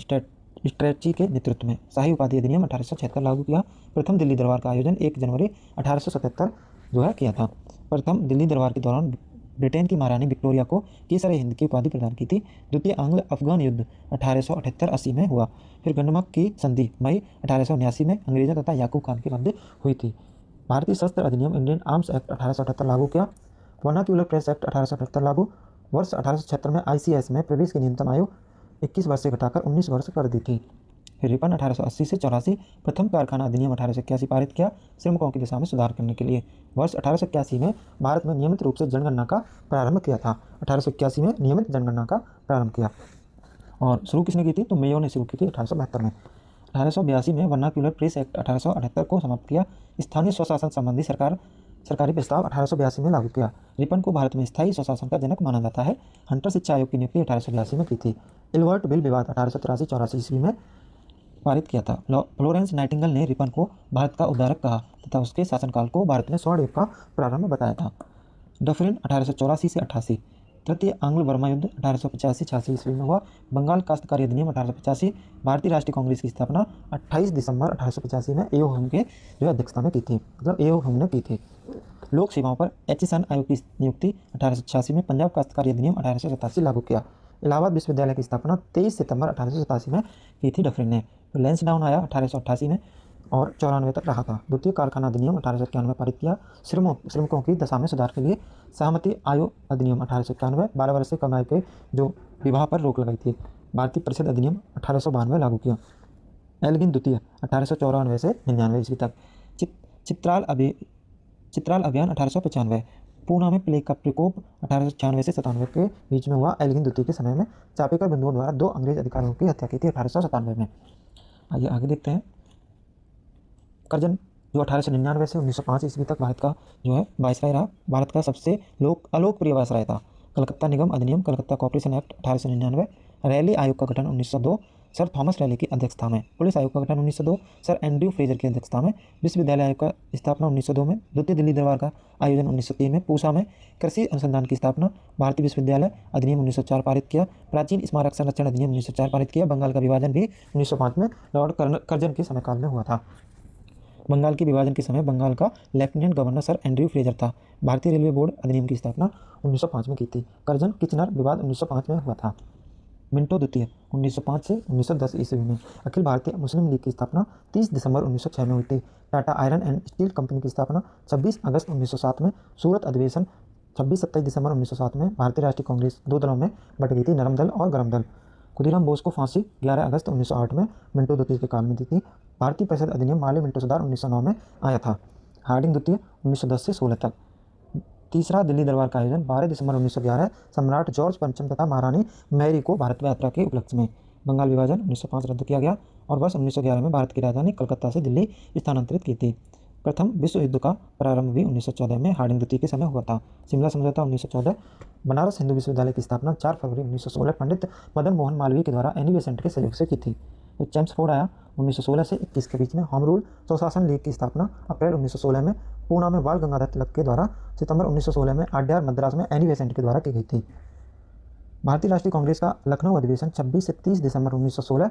Speaker 1: स्ट्रैची के नेतृत्व में। शाही उपाधि अधिनियम 1876 लागू किया। प्रथम दिल्ली दरबार का आयोजन 1 जनवरी 1877 किया था। प्रथम दिल्ली दरबार के दौरान ब्रिटेन की महारानी विक्टोरिया को केसर हिंद की उपाधि प्रदान की थी। द्वितीय आंग्ल अफगान युद्ध 1878-80 में हुआ। फिर गंडमक की संधि मई 1879 में अंग्रेजों तथा याकूब खान के मध्य हुई थी। भारतीय शस्त्र अधिनियम इंडियन आर्म्स एक्ट 1878 लागू किया। वर्नाक्यूलर प्रेस एक्ट 1878 लागू। वर्ष 1876 में ICS में प्रवेश की न्यूनतम आयु 21 वर्ष से घटाकर 19 वर्ष कर दी थी। फिर रिपन 1880 से 84 प्रथम कारखाना अधिनियम 1881 पारित किया श्रमिकों की दशा में सुधार करने के लिए। वर्ष 1881 में भारत में नियमित रूप से जनगणना का प्रारंभ किया था। 1881 में नियमित जनगणना का प्रारंभ किया और शुरू किसने की थी, तो मेयो ने शुरू की थी 1872 में। 1882 में वर्नाक्यूलर प्रेस एक्ट 1878 को समाप्त किया। स्थानीय स्वशासन संबंधी सरकारी प्रस्ताव 1882 में लागू किया। रिपन को भारत में स्थायी स्वशासन का जनक माना जाता है। हंटर शिक्षा आयोग की नियुक्ति 1882 में की थी। इल्वर्ट बिल विवाद 1883-84 ईस्वी में पारित किया था। फ्लोरेंस नाइटिंगेल ने रिपन को भारत का उद्धारक कहा तथा उसके शासनकाल को भारत में स्वर्ण युग का प्रारंभ बताया था। डफरिन 1884 से 88। तृतीय आंग्ल बर्मा युद्ध 1885-86 ईस्वी में हुआ। बंगाल काश्तकारी अधिनियम 1885। भारतीय राष्ट्रीय कांग्रेस की स्थापना 28 दिसंबर 1885 में एओ हुम के अध्यक्षता में की थी, मतलब एओ हुम ने की थी। लोक सेवाओं पर एचिसन आयोग की नियुक्ति 1886 में। पंजाब काश्तकारी अधिनियम 1887 लागू किया। इलाहाबाद विश्वविद्यालय की स्थापना 23 सितंबर 1887 में की थी डफरिन ने। लैंसडाउन आया 1888 में और 94 तक रहा था। द्वितीय कारखाना अधिनियम 1891 में पारित किया। श्रमिकों की दशा में सुधार के लिए सहमति आयोग अधिनियम 1891। 12 वर्ष से कम आयु के जो विवाह पर रोक लगाई थी। भारतीय परिषद अधिनियम 1892 लागू किया। एल्गिन द्वितीय 1894 से 99 ईस्वी तक। चित्राल अभियान 1895। पूना में प्लेग का प्रकोप 1896 से 97 के बीच में हुआ। एल्गिन द्वितीय के समय में चापेकर बंधुओं द्वारा 2 अंग्रेज अधिकारियों की हत्या की थी 1897 में। आइए आगे देखते हैं। करजन जो 1899 से 1905 ईस्वी तक भारत का जो है वायसराय रहा, भारत का सबसे अलोकप्रिय वायसराय था। कलकत्ता निगम अधिनियम, कलकत्ता कॉर्पोरेशन एक्ट 1899, रैली आयोग का गठन 1902 सर थॉमस रैली की अध्यक्षता में, पुलिस आयोग का गठन 1902 सर एंड्रयू फ्रेजर की अध्यक्षता में, विश्वविद्यालय आयोग का स्थापना 1902 में, द्वितीय दिल्ली दरबार का आयोजन 1903 में, पूसा में कृषि अनुसंधान की स्थापना, भारतीय विश्वविद्यालय अधिनियम 1904 पारित किया, प्राचीन स्मारक संरक्षण अधिनियम 1904 पारित किया, बंगाल का विभाजन भी 1905 में लॉर्ड कर्जन के समयकाल में हुआ था। बंगाल के विभाजन के समय बंगाल का lieutenant governor sir Andrew Fraser था। भारतीय रेलवे बोर्ड अधिनियम की स्थापना 1905 में की थी। करजन किचनर विवाद 1905 में हुआ था। मिंटो द्वितीय 1905 से 1910 ईस्वी में। अखिल भारतीय मुस्लिम लीग की स्थापना 30 दिसंबर 1906 में हुई थी। Tata iron and steel company की स्थापना 26 अगस्त 1907 में। सूरत अधिवेशन 26-27 दिसंबर 1907 में। भारतीय राष्ट्रीय कांग्रेस दो दलों में बट गई थी, नरम दल और गरम दल। खुदीराम बोस को फांसी 11 अगस्त 1908 में मिंटो द्वितीय के काल में दी थी। भारतीय परिषद अधिनियम माले मिंटो सुधार 1909 में आया था। हार्डिंग द्वितीय 1910 से 16 तक। तीसरा दिल्ली दरबार का आयोजन 12 दिसंबर 1911 सम्राट जॉर्ज पंचम तथा महारानी मैरी को भारत यात्रा के उपलक्ष्य में। बंगाल विभाजन 1905 रद्द किया गया और वर्ष 1911 में भारत की राजधानी कलकत्ता से दिल्ली स्थानांतरित की थी। प्रथम विश्व युद्ध का प्रारंभ भी 1914 में हार्डिंग द्वितीय के समय हुआ था। शिमला समझौता 1914। बनारस हिंदू विश्वविद्यालय की स्थापना 4 फरवरी 1916 पंडित मदन मोहन मालवीय के द्वारा एनी बेसेंट के सहयोग से की थी। चैम्प्सफोर्ड आया 1916 से 21 के बीच में। होम रूल स्वशासन लीग की स्थापना अप्रैल 1916 में पूना में बाल गंगाधर तिलक के द्वारा, सितंबर 1916 में आड्यार मद्रास में एनी बेसेंट के द्वारा की गई थी। भारतीय राष्ट्रीय कांग्रेस का लखनऊ अधिवेशन 26 से 30 दिसंबर 1916।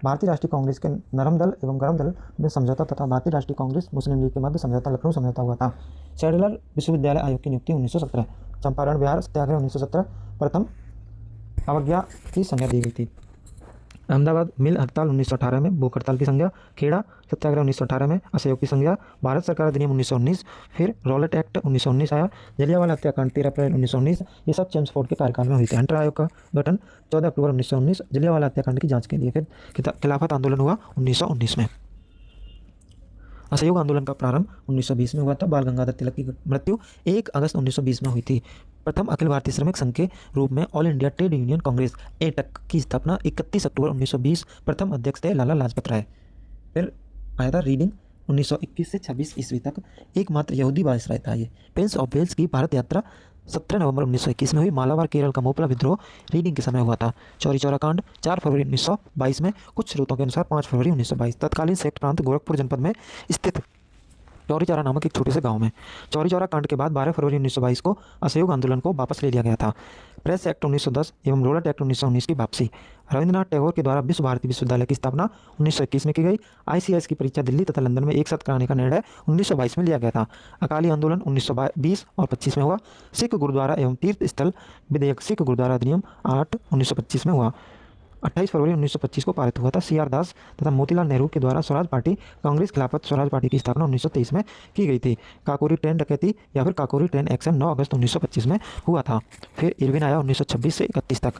Speaker 1: भारतीय राष्ट्रीय कांग्रेस के नरम दल एवं गरम दल में समझौता तथा भारतीय राष्ट्रीय कांग्रेस मुस्लिम लीग के मध्य समझौता लखनऊ समझौता हुआ था। सैडलर विश्वविद्यालय आयोग की नियुक्ति 1917। चंपारण बिहार सत्याग्रह 1917 प्रथम अवज्ञा की संज्ञा दी गई थी। अहमदाबाद मिल हड़ताल 1918 में, भूख हड़ताल की संज्ञा। खेड़ा सत्याग्रह 1918 में, असहयोग की संज्ञा। भारत सरकार अधिनियम 1919, फिर रॉलेट एक्ट 1919 आया। जलियांवाला हत्याकांड 13 अप्रैल 1919। ये सब चैम्प्सफोर्ड के कार्यकाल में हुई थी। हंटर आयोग का गठन 14 अक्टूबर 1919 जलियांवाला हत्याकांड की जांच के लिए। फिर खिलाफत आंदोलन हुआ 1919 में। असहयोग आंदोलन का प्रारंभ 1920 में हुआ था। बाल गंगाधर तिलक की मृत्यु 1 अगस्त 1920 में हुई थी। प्रथम अखिल भारतीय श्रमिक संघ के रूप में all India trade union Congress AITUC की स्थापना 31 अक्टूबर 1920। प्रथम अध्यक्ष थे लाला लाजपत राय। फिर आया था रीडिंग 1921 से 26 ईस्वी तक। एकमात्र यहूदी वायसराय था ये। प्रिंस ऑफ वेल्स की भारत यात्रा 17 नवंबर 1921 में हुई। मालाबार केरल का मोपला विद्रोह रीडिंग के समय हुआ था। चौरी चौरा कांड 4 फरवरी 1922 में। कुछ स्रोतों के अनुसार 5 फरवरी 1922। तत्कालीन सेक्ट प्रांत गोरखपुर जनपद में स्थित चौरी चौरा नामक एक छोटे से गांव में। चौरी चौरा कांड के बाद 12 फरवरी 1922 को असहयोग आंदोलन को वापस ले लिया गया था। प्रेस एक्ट 1910 एवं रोलट एक्ट 1919 की वापसी। रविंद्रनाथ टैगोर के द्वारा विश्व भारती विश्वविद्यालय की स्थापना 1921 में की गई। ICS की परीक्षा दिल्ली तथा लंदन में एक साथ कराने का निर्णय 1922 में लिया गया था। अकाली आंदोलन 1920 और 25 में हुआ। सिख गुरुद्वारा एवं तीर्थ स्थल विधेयक सिख गुरुद्वारा अधिनियम 8 1925 में हुआ। 28 फरवरी 1925 को पारित हुआ था। CR दास तथा मोतीलाल नेहरू के द्वारा स्वराज पार्टी कांग्रेस खिलाफत स्वराज पार्टी की स्थापना 1923 में की गई थी। काकोरी ट्रेन डकैती या फिर काकोरी ट्रेन एक्शन 9 अगस्त 1925 में हुआ था। फिर इरविन आया 1926 से 31 तक।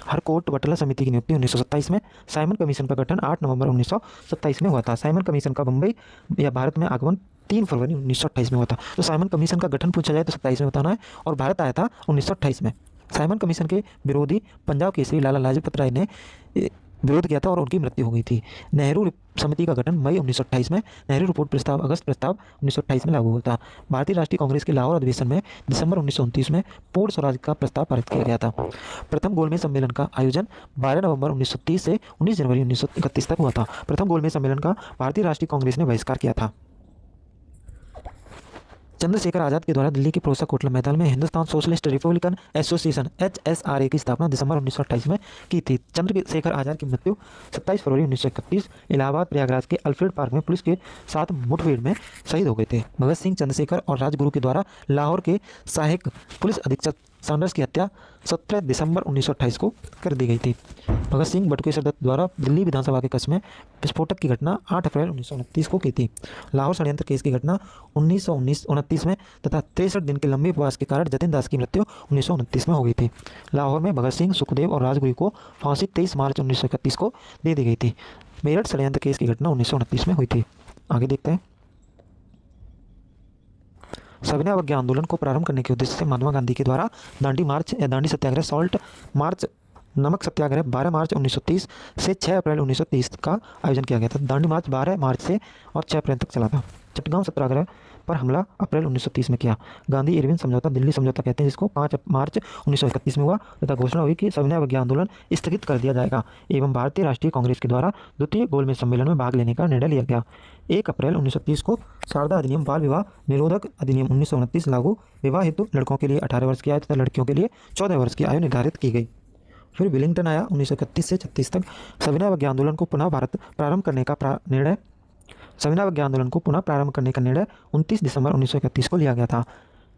Speaker 1: हरकोर्ट बटला समिति की नियुक्ति 1927 में। साइमन कमीशन का गठन 8 नवंबर 1927 में हुआ था। साइमन कमीशन का बम्बई या भारत में आगमन 3 फरवरी 1928 में हुआ था। तो साइमन कमीशन का गठन पूछा जाए तो 27 में बताना है और भारत आया था 1928 में। साइमन कमीशन के विरोधी पंजाब केसरी लाला लाजपत राय ने विरोध किया था और उनकी मृत्यु हो गई थी। नेहरू समिति का गठन मई 1928 में। नेहरू रिपोर्ट प्रस्ताव अगस्त प्रस्ताव 1928 में लागू हुआ था। भारतीय राष्ट्रीय कांग्रेस के लाहौर अधिवेशन में दिसंबर 1929 में पूर्ण स्वराज का प्रस्ताव पारित किया गया था। प्रथम गोलमेज सम्मेलन का आयोजन 12 नवंबर 1930 से 19 जनवरी 1931 तक हुआ था। प्रथम गोलमेज सम्मेलन का भारतीय राष्ट्रीय कांग्रेस ने बहिष्कार किया था। चंद्रशेखर आजाद के द्वारा दिल्ली के फिरोजशाह कोटला मैदान में Hindustan socialist Republican association HSRA की स्थापना दिसंबर 1928 में की थी। चंद्रशेखर आजाद की मृत्यु 27 फरवरी 1931 इलाहाबाद प्रयागराज के अल्फ्रेड पार्क में पुलिस के साथ मुठभेड़ में शहीद हो गए थे। भगत सिंह, चंद्रशेखर और राजगुरु के द्वारा लाहौर के सहायक पुलिस अधीक्षक सैंडर्स की हत्या 17 दिसंबर 1928 को कर दी गई थी। भगत सिंह बटुकेश्वर दत्त द्वारा दिल्ली विधानसभा के कक्ष में विस्फोटक की घटना 8 अप्रैल 1929 को की थी। लाहौर षड्यंत्र केस की घटना 1929 में तथा 63 दिन के लंबे उपवास के कारण जतिन दास की मृत्यु 1929 में हो गई थी। लाहौर में भगत सिंह, सुखदेव और राजगुरु को फांसी 23 मार्च 1931 को दे दी गई थी। मेरठ षड्यंत्र केस की घटना 1929 में हुई थी। आगे देखते हैं। सविनय अवज्ञा आंदोलन को प्रारंभ करने के उद्देश्य से महात्मा गांधी के द्वारा दांडी मार्च या दांडी सत्याग्रह सॉल्ट मार्च नमक सत्याग्रह 12 मार्च 1930 से 6 अप्रैल 1930 का आयोजन किया गया था। दांडी मार्च 12 मार्च से और 6 अप्रैल तक चला था। चटगांव सत्याग्रह पर हमला अप्रैल 1930 में किया। गांधी इरविन समझौता, दिल्ली समझौता कहते हैं जिसको, 5 मार्च 1931 में हुआ तथा घोषणा हुई कि सविनय अवज्ञा आंदोलन स्थगित कर दिया जाएगा एवं भारतीय राष्ट्रीय कांग्रेस के द्वारा द्वितीय गोलमेज सम्मेलन में भाग लेने का निर्णय लिया गया। 1 अप्रैल 1930 को शारदा अधिनियम, बाल विवाह निरोधक अधिनियम 1929 लागू, विवाह हेतु लड़कों के लिए 18 वर्ष की आयु तथा लड़कियों के लिए 14 वर्ष की आयु निर्धारित की गई। फिर विलिंगटन आया 1931 से 36 तक। सविनय अवज्ञा आंदोलन को पुनः प्रारंभ करने का निर्णय 29 दिसंबर 1931 को लिया गया था।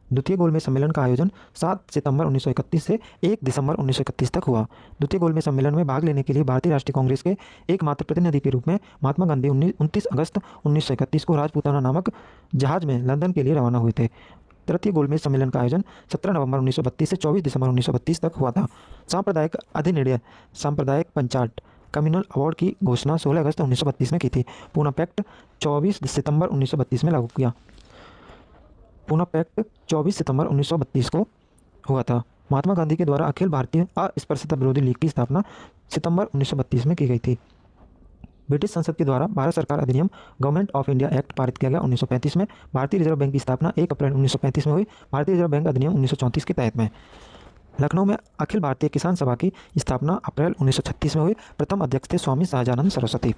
Speaker 1: द्वितीय गोलमेज सम्मेलन का आयोजन 7 सितंबर 1931 से 1 दिसंबर 1931 तक हुआ। द्वितीय गोलमेज सम्मेलन में भाग लेने के लिए भारतीय राष्ट्रीय कांग्रेस के एकमात्र प्रतिनिधि के रूप में महात्मा गांधी 29 अगस्त 1931 को राजपूताना नामक जहाज में लंदन के लिए रवाना हुए थे। तृतीय गोलमेज सम्मेलन का आयोजन 17 नवंबर 1932 से 24 दिसंबर 1932 तक हुआ था। सांप्रदायिक अधिनिर्णय, सांप्रदायिक पंचायत कम्युनल अवार्ड की घोषणा 16 अगस्त 1932 में की थी। पूना पैक्ट 24 सितंबर 1932 में लागू किया। पूना पैक्ट 24 सितंबर 1932 को हुआ था। महात्मा गांधी के द्वारा अखिल भारतीय अस्पृश्यता विरोधी लीग की स्थापना सितंबर 1932 में की गई थी। ब्रिटिश संसद के द्वारा भारत सरकार अधिनियम, गवर्नमेंट ऑफ इंडिया एक्ट पारित किया गया 1935 में। भारतीय रिजर्व बैंक की स्थापना 1 अप्रैल 1935 में हुई। भारतीय रिजर्व बैंक अधिनियम 1934 के तहत में। लखनऊ में अखिल भारतीय किसान सभा की स्थापना अप्रैल 1936 में हुई। प्रथम अध्यक्ष थे स्वामी सहजानंद सरस्वती।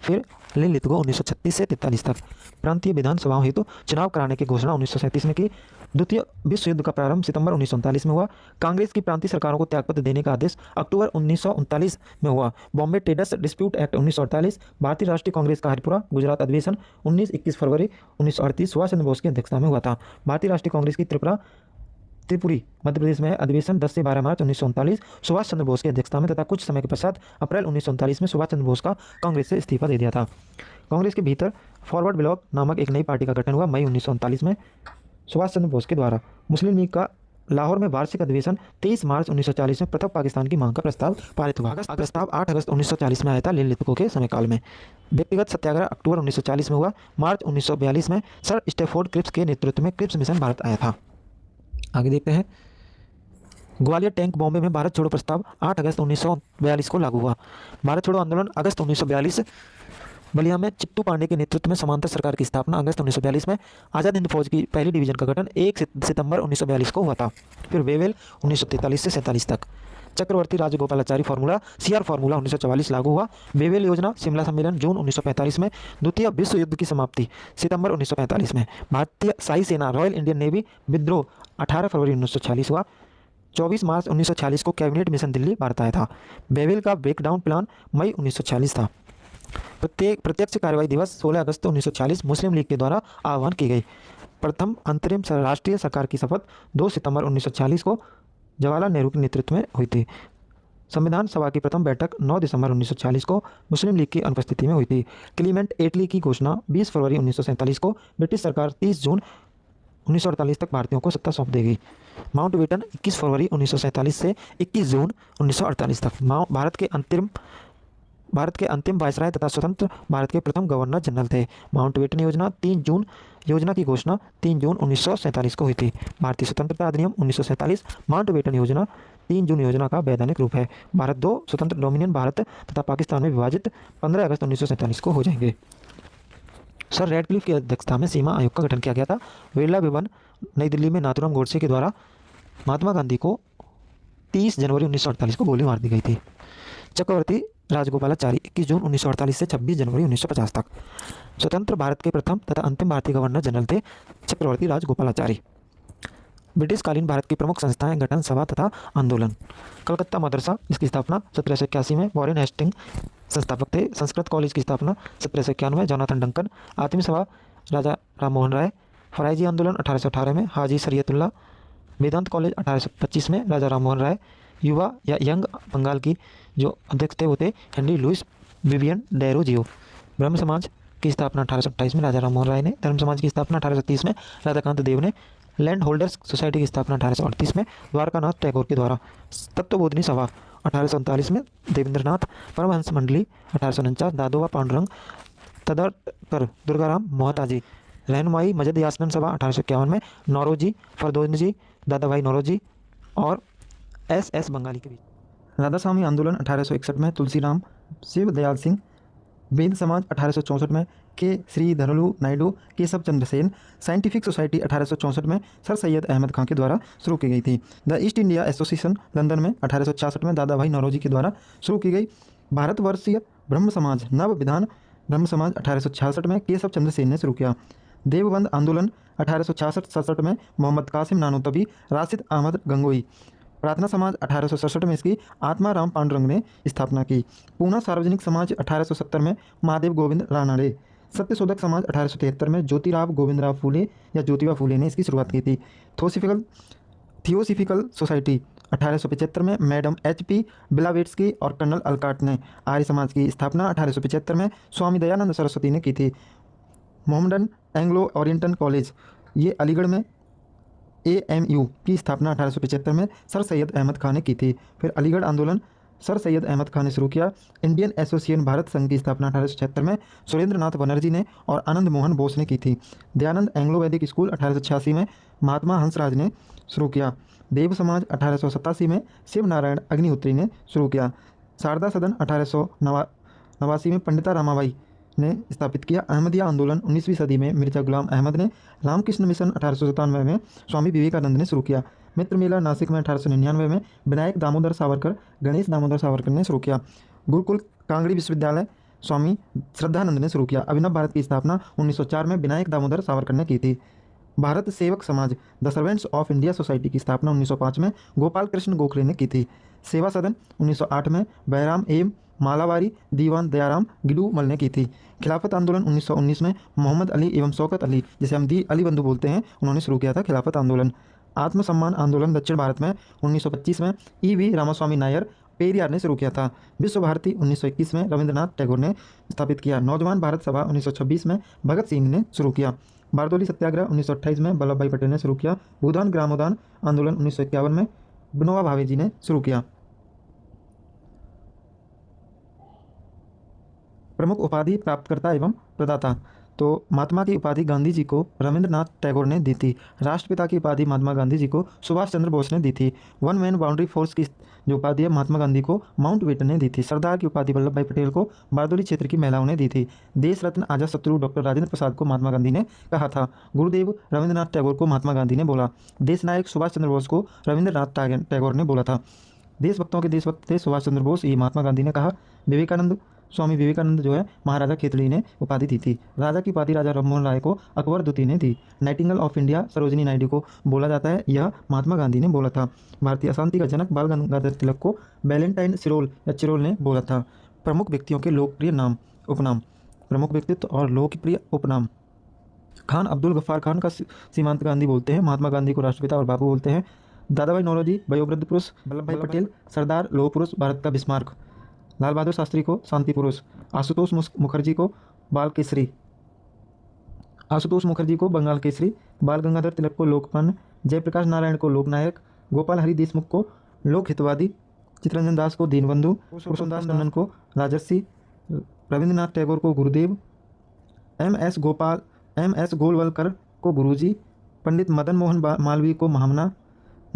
Speaker 1: फिर लिनलिथगो 1936 से 43 तक। प्रांतीय विधानसभाओं हेतु चुनाव कराने की घोषणा 1937 में की। द्वितीय विश्व युद्ध का प्रारंभ सितंबर 1939 में हुआ। कांग्रेस की प्रांतीय सरकारों को त्यागपत्र देने का आदेश अक्टूबर 1939 में हुआ। Bombay traders dispute act 1948। भारतीय राष्ट्रीय कांग्रेस का हरिपुरा गुजरात अधिवेशन 19-21 फरवरी 1938 सुभाष चंद्र बोस की अध्यक्षता में हुआ था। भारतीय राष्ट्रीय कांग्रेस की त्रिपुरी मध्य प्रदेश में अधिवेशन 10 से 12 मार्च 1939 सुभाष चंद्र बोस की अध्यक्षता में तथा कुछ समय के पश्चात अप्रैल 1939 में सुभाष चंद्र बोस का कांग्रेस से इस्तीफा दे दिया था। कांग्रेस के भीतर फॉरवर्ड ब्लॉक नामक एक नई पार्टी का गठन हुआ मई 1939 में सुभाष चंद्र बोस के द्वारा। मुस्लिम लीग का लाहौर में वार्षिक अधिवेशन 23 मार्च 1940 में पृथक पाकिस्तान की मांग का प्रस्ताव पारित हुआ। प्रस्ताव 8 अगस्त 1940 में आया था लिनलिथगो के समयकाल में। व्यक्तिगत सत्याग्रह अक्टूबर 1940 में हुआ। मार्च 1942 में सर स्टैफोर्ड क्रिप्स के नेतृत्व में क्रिप्स मिशन भारत आया था। आगे देखते हैं। ग्वालियर टैंक बॉम्बे में भारत छोड़ो प्रस्ताव 8 अगस्त 1942 को लागू हुआ। भारत छोड़ो आंदोलन अगस्त 1942। बलिया में चिट्टू पांडे के नेतृत्व में समांतर सरकार की स्थापना अगस्त 1942 में। आज़ाद हिंद फौज की पहली डिवीजन का गठन 1 सितंबर 1942 को हुआ था। फिर वेवेल 1943 से 47 तक। चक्रवर्ती राजगोपालाचारी फार्मूला CR फार्मूला 1944 लागू हुआ। वेवेल योजना, शिमला सम्मेलन जून 1945 में। द्वितीय विश्व युद्ध की समाप्ति सितंबर 1945 में। भारतीय शाही सेना रॉयल इंडियन नेवी विद्रोह 18 फरवरी 1946 हुआ। 24 मार्च 1946 को कैबिनेट मिशन दिल्ली भारत आया था। वेवेल का ब्रेकडाउन प्लान मई 1946 था। प्रत्यक्ष कार्रवाई दिवस 16 अगस्त 1946 मुस्लिम लीग के द्वारा आह्वान की गई। प्रथम अंतरिम राष्ट्रीय सरकार की शपथ 2 सितंबर 1946 को जवाहरलाल नेहरू के नेतृत्व में हुई थी। संविधान सभा की प्रथम बैठक 9 दिसंबर 1946 को मुस्लिम लीग की अनुपस्थिति में हुई थी। क्लीमेंट एटली की घोषणा 20 फरवरी 1947 को। ब्रिटिश सरकार 30 जून 1948 तक भारतीयों को सत्ता सौंप देगी। माउंटबेटन 21 फरवरी 1947 से 21 जून 1948 तक भारत के अंतिम वायसराय तथा स्वतंत्र भारत के प्रथम गवर्नर जनरल थे। माउंटबेटन योजना की घोषणा 3 जून 1947 को हुई थी। भारतीय स्वतंत्रता अधिनियम 1947 माउंटबेटन योजना 3 जून योजना का वैधानिक रूप है। भारत 2 स्वतंत्र डोमिनियन भारत तथा पाकिस्तान में विभाजित 15 अगस्त 1947 को हो जाएंगे। सर रेडक्लिफ की अध्यक्षता में सीमा आयोग का गठन किया गया था। बिरला भवन नई दिल्ली में नाथूराम गोडसे के द्वारा महात्मा गांधी को 30 जनवरी 1948 को गोली मार दी गई थी। चक्रवर्ती राजगोपालाचारी 21 जून 1948 से 26 जनवरी 1950 तक स्वतंत्र भारत के प्रथम तथा अंतिम भारतीय गवर्नर जनरल थे चक्रवर्ती राजगोपालाचारी। ब्रिटिश कालीन भारत की प्रमुख संस्थाएं, गठन, सभा तथा आंदोलन। कलकत्ता मदरसा, इसकी स्थापना 1781 में वॉरेन हेस्टिंग संस्थापक थे। संस्कृत कॉलेज की स्थापना 1791 जोनाथन डंकन। आत्मी सभा राजा राम मोहन राय। फराइजी आंदोलन 1818 में हाजी शरीयतुल्लाह। वेदांत कॉलेज 1825 में राजा राम मोहन राय। युवा या यंग बंगाल की जो अध्यक्ष थे वो थे हेनरी लुइस विवियन डेरोजियो। ब्रह्म समाज की स्थापना 1828 में राजा राम मोहन राय ने। धर्म समाज की स्थापना 1830 में राधाकांत देव ने। लैंड होल्डर्स सोसाइटी की स्थापना 1838 में द्वारकानाथ टैगोर के द्वारा। तत्वबोधिनी सभा 1839 में देवेंद्रनाथ। परमहंस मंडली 1849। दादोबा पांडुरंग तदर दुर्गाराम मोहताजी। रहनुमाई मजद यासनन सभा 1851 में नौरोजी फरदोजी, दादा भाई नौरोजी और SS बंगाली के बीच। राधा स्वामी आंदोलन 1861 में तुलसीराम शिव दयाल सिंह, वेद समाज 1864 में के श्रीधरलू नायडू, केशव चंद्र सेन, साइंटिफिक सोसाइटी 1864 में सर सैयद अहमद खां के द्वारा शुरू की गई थी। The east India association London में 1866 में दादा भाई नौरोजी के द्वारा शुरू की गई। भारतवर्षीय ब्रह्म समाज नव विधान ब्रह्म समाज 1866 में केशव चंद्र सेन ने शुरू किया। देवबंद आंदोलन 1866-67 में मोहम्मद कासिम नानोतबी, राशिद अहमद गंगोई। प्रार्थना समाज 1867 में इसकी आत्मा राम पांडुरंग ने स्थापना की। पूना सार्वजनिक समाज 1870 में महादेव गोविंद रानाडे। सत्यशोधक समाज 1873 में ज्योतिराव गोविंदराव फूले या ज्योतिबा फूले ने इसकी शुरुआत की थी। थियोसॉफिकल सोसाइटी 1875 में मैडम HP ब्लावेट्स्की और कर्नल अलकाट ने। आर्य समाज की स्थापना 1875 में स्वामी दयानंद सरस्वती ने की थी। मोहम्मडन एंग्लो ओरिएंटल कॉलेज, ये अलीगढ़ में AMU की स्थापना 1875 में सर सैयद अहमद खान ने की थी। फिर अलीगढ़ आंदोलन सर सैयद अहमद खान ने शुरू किया। इंडियन एसोसिएशन भारत संघ की स्थापना 1876 में सुरेंद्र नाथ बनर्जी ने और आनंद मोहन बोस ने की थी। दयानंद एंग्लो वैदिक स्कूल 1886 में महात्मा हंसराज ने शुरू किया। देव समाज 1887 में शिव नारायण अग्निहोत्री ने शुरू किया। शारदा सदन 1889 में पंडिता रामाबाई ने स्थापित किया। अहमदिया आंदोलन 19वीं सदी में मिर्जा गुलाम अहमद ने। रामकृष्ण मिशन 1897 में स्वामी विवेकानंद ने शुरू किया। मित्र मेला नासिक में 1899 में विनायक दामोदर सावरकर, गणेश दामोदर सावरकर ने शुरू किया। गुरुकुल कांगड़ी विश्वविद्यालय स्वामी श्रद्धानंद ने शुरू किया। अभिनव भारत की स्थापना 1904 में विनायक दामोदर सावरकर ने की थी। भारत सेवक समाज the servants of India society की स्थापना 1905 में गोपाल कृष्ण गोखले ने की थी। सेवा सदन 1908 में बैराम एम मालावारी दीवान दयाराम गिडूमल ने की थी। खिलाफत आंदोलन 1919 में मोहम्मद अली एवं शौकत अली, जिसे हम दी अली बंधु बोलते हैं, उन्होंने शुरू किया था खिलाफत आंदोलन। आत्मसम्मान आंदोलन दक्षिण भारत में 1925 में EV रामास्वामी नायर पेरियार ने शुरू किया था। विश्व भारती 1921 में रविंद्रनाथ टैगोर ने स्थापित किया। नौजवान भारत सभा 1926 में भगत सिंह ने शुरू किया। बारदोली सत्याग्रह 1928 में वल्लभ भाई पटेल ने शुरू किया। भूदान ग्रामोदान आंदोलन 1951 में विनोबा भावे जी ने शुरू किया। प्रमुख उपाधि प्राप्तकर्ता एवं प्रदाता, तो महात्मा की उपाधि गांधी जी को रविंद्रनाथ टैगोर ने दी थी। राष्ट्रपिता की उपाधि महात्मा गांधी जी को सुभाष चंद्र बोस ने दी थी। वन मैन बाउंड्री फोर्स की जो उपाधि है महात्मा गांधी को माउंट बेटन ने दी थी। सरदार की उपाधि वल्लभ भाई पटेल को बारदोली क्षेत्र की महिलाओं ने दी थी। देश रत्न आजाद शत्रु डॉक्टर राजेंद्र प्रसाद को महात्मा गांधी ने कहा था। गुरुदेव रविंद्रनाथ टैगोर को महात्मा गांधी ने बोला। देश नायक सुभाष चंद्र बोस को रविंद्रनाथ टैगोर ने बोला था। देशभक्तों के देशभक्त थे सुभाष चंद्र बोस, ये महात्मा गांधी ने कहा। विवेकानंद स्वामी विवेकानंद जो है महाराजा खेतड़ी ने उपाधि दी थी। राजा की उपाधि राजा राममोहन राय को अकबर द्वितीय ने दी। Nightingale of India Sarojini Naidu को बोला जाता है, यह महात्मा गांधी ने बोला था। भारतीय अशांति का जनक बाल गंगाधर तिलक को वैलेंटाइन सिरोल या चिरोल ने बोला था। प्रमुख व्यक्तियों के लोकप्रिय नाम उपनाम, प्रमुख व्यक्तित्व और लोकप्रिय उपनाम। खान अब्दुल गफ्फार खान का सीमांत गांधी बोलते हैं। महात्मा गांधी को राष्ट्रपिता और बापू बोलते हैं। दादा भाई नौरोजी वयोवृद्ध पुरुष। वल्लभ भाई पटेल सरदार लोह पुरुष, भारत का बिस्मार्क। लाल बहादुर शास्त्री को शांति पुरुष। आशुतोष मुखर्जी को बाल केसरी, आशुतोष मुखर्जी को बंगाल केसरी। बाल गंगाधर तिलक को लोकमान्य। जयप्रकाश नारायण को लोकनायक। गोपाल हरि देशमुख को लोक हितवादी। चित्तरंजन दास को दीनबंधु। पुरुषोत्तम टंडन को राजर्षि। रविंद्रनाथ टैगोर को गुरुदेव। MS गोलवलकर को गुरुजी। पंडित मदन मोहन मालवीय को महामना।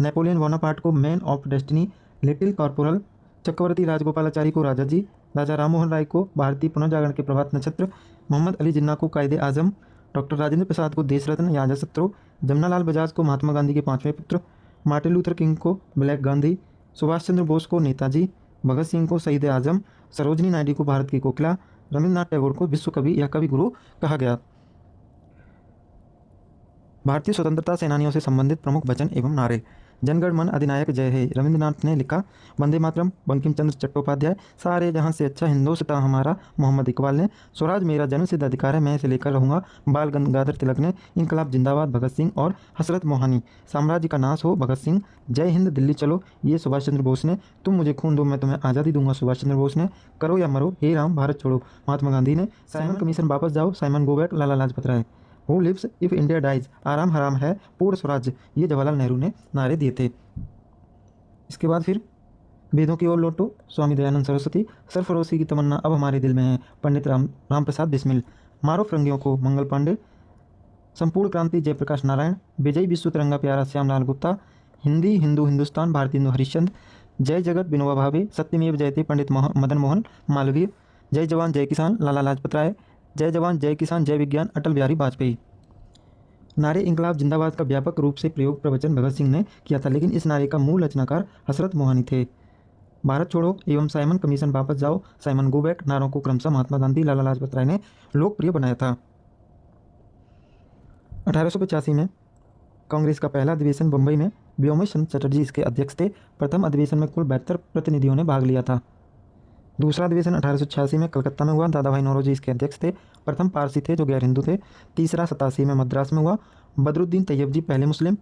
Speaker 1: नेपोलियन बोनापार्ट को man of destiny, little corporal. Chakravarti Rajagopalachari को राजा जी। राजा राममोहन राय को भारतीय पुनर्जागरण के प्रभात नक्षत्र। मोहम्मद अली जिन्ना को कायदे आजम। डॉक्टर राजेंद्र प्रसाद को देश रत्न या आजाद शत्रु। जमनालाल बजाज को महात्मा गांधी के 5वें पुत्र। मार्टिन लूथर किंग को ब्लैक गांधी। सुभाष चंद्र बोस को नेताजी। भगत सिंह को शहीद आजम। सरोजिनी नायडू को भारत की कोकिला। रविंद्रनाथ टैगोर को विश्व कवि या कवि गुरु कहा गया। भारतीय स्वतंत्रता सेनानियों से संबंधित प्रमुख वचन एवं नारे। जनगण मन अधिनायक जय है, रविंद्रनाथ ने लिखा। वंदे मातरम बंकिम चंद्र चट्टोपाध्याय। सारे जहां से अच्छा हिंदुस्तान हमारा, मोहम्मद इकबाल ने। स्वराज मेरा जन्मसिद्ध अधिकार है, मैं इसे लेकर रहूंगा, बाल गंगाधर तिलक ने। इनकलाब जिंदाबाद, भगत सिंह और हसरत मोहानी। साम्राज्य का नाश हो, भगत सिंह। जय हिंद दिल्ली चलो, ये सुभाष चंद्र बोस ने। तुम मुझे खून दो मैं तुम्हें आज़ादी दूंगा, सुभाष चंद्र बोस ने। करो या मरो, हे राम भारत छोड़ो, महात्मा गांधी ने। साइमन कमीशन वापस जाओ, Simon go back, Lala Lajpat Rai. Who lives if India dies, आराम हराम है, पूर्ण स्वराज्य, ये जवाहरलाल नेहरू ने नारे दिए थे। इसके बाद फिर वेदों की ओर लौटो, स्वामी दयानंद सरस्वती। सरफरोशी की तमन्ना अब हमारे दिल में है, पंडित राम प्रसाद बिस्मिल। मारो फिरंगियों को, मंगल पांडे। संपूर्ण क्रांति, जयप्रकाश नारायण। विजयी विश्व तिरंगा प्यारा, श्यामलाल गुप्ता। हिंदी हिंदू हिंदुस्तान, भारतीय हिंदू हरिश्चंद्र। जय जगत विनोबा भावे, सत्यमेव जयते पंडित मदन मोहन मालवीय, जय जवान जय किसान लाला लाजपत राय, जय जवान जय किसान जय विज्ञान अटल बिहारी वाजपेयी। नारे इंकलाब जिंदाबाद का व्यापक रूप से प्रयोग प्रवचन भगत सिंह ने किया था, लेकिन इस नारे का मूल रचनाकार हसरत मोहानी थे। भारत छोड़ो एवं साइमन कमीशन वापस जाओ, साइमन गो बैक नारों को क्रमशः महात्मा गांधी लाला लाजपत राय ने लोकप्रिय बनाया था। 1885 में कांग्रेस का पहला अधिवेशन मुंबई में व्योमेश चंद्र चटर्जी इसके अध्यक्ष थे। प्रथम अधिवेशन में कुल 72 प्रतिनिधियों ने भाग लिया था। दूसरा अधिवेशन 1886 में कलकत्ता में हुआ, दादा भाई नौरोजी इसके अध्यक्ष थे। प्रथम पारसी थे जो गैर हिंदू थे। तीसरा 87 में मद्रास में हुआ, बदरुद्दीन तैयब जी पहले मुस्लिम।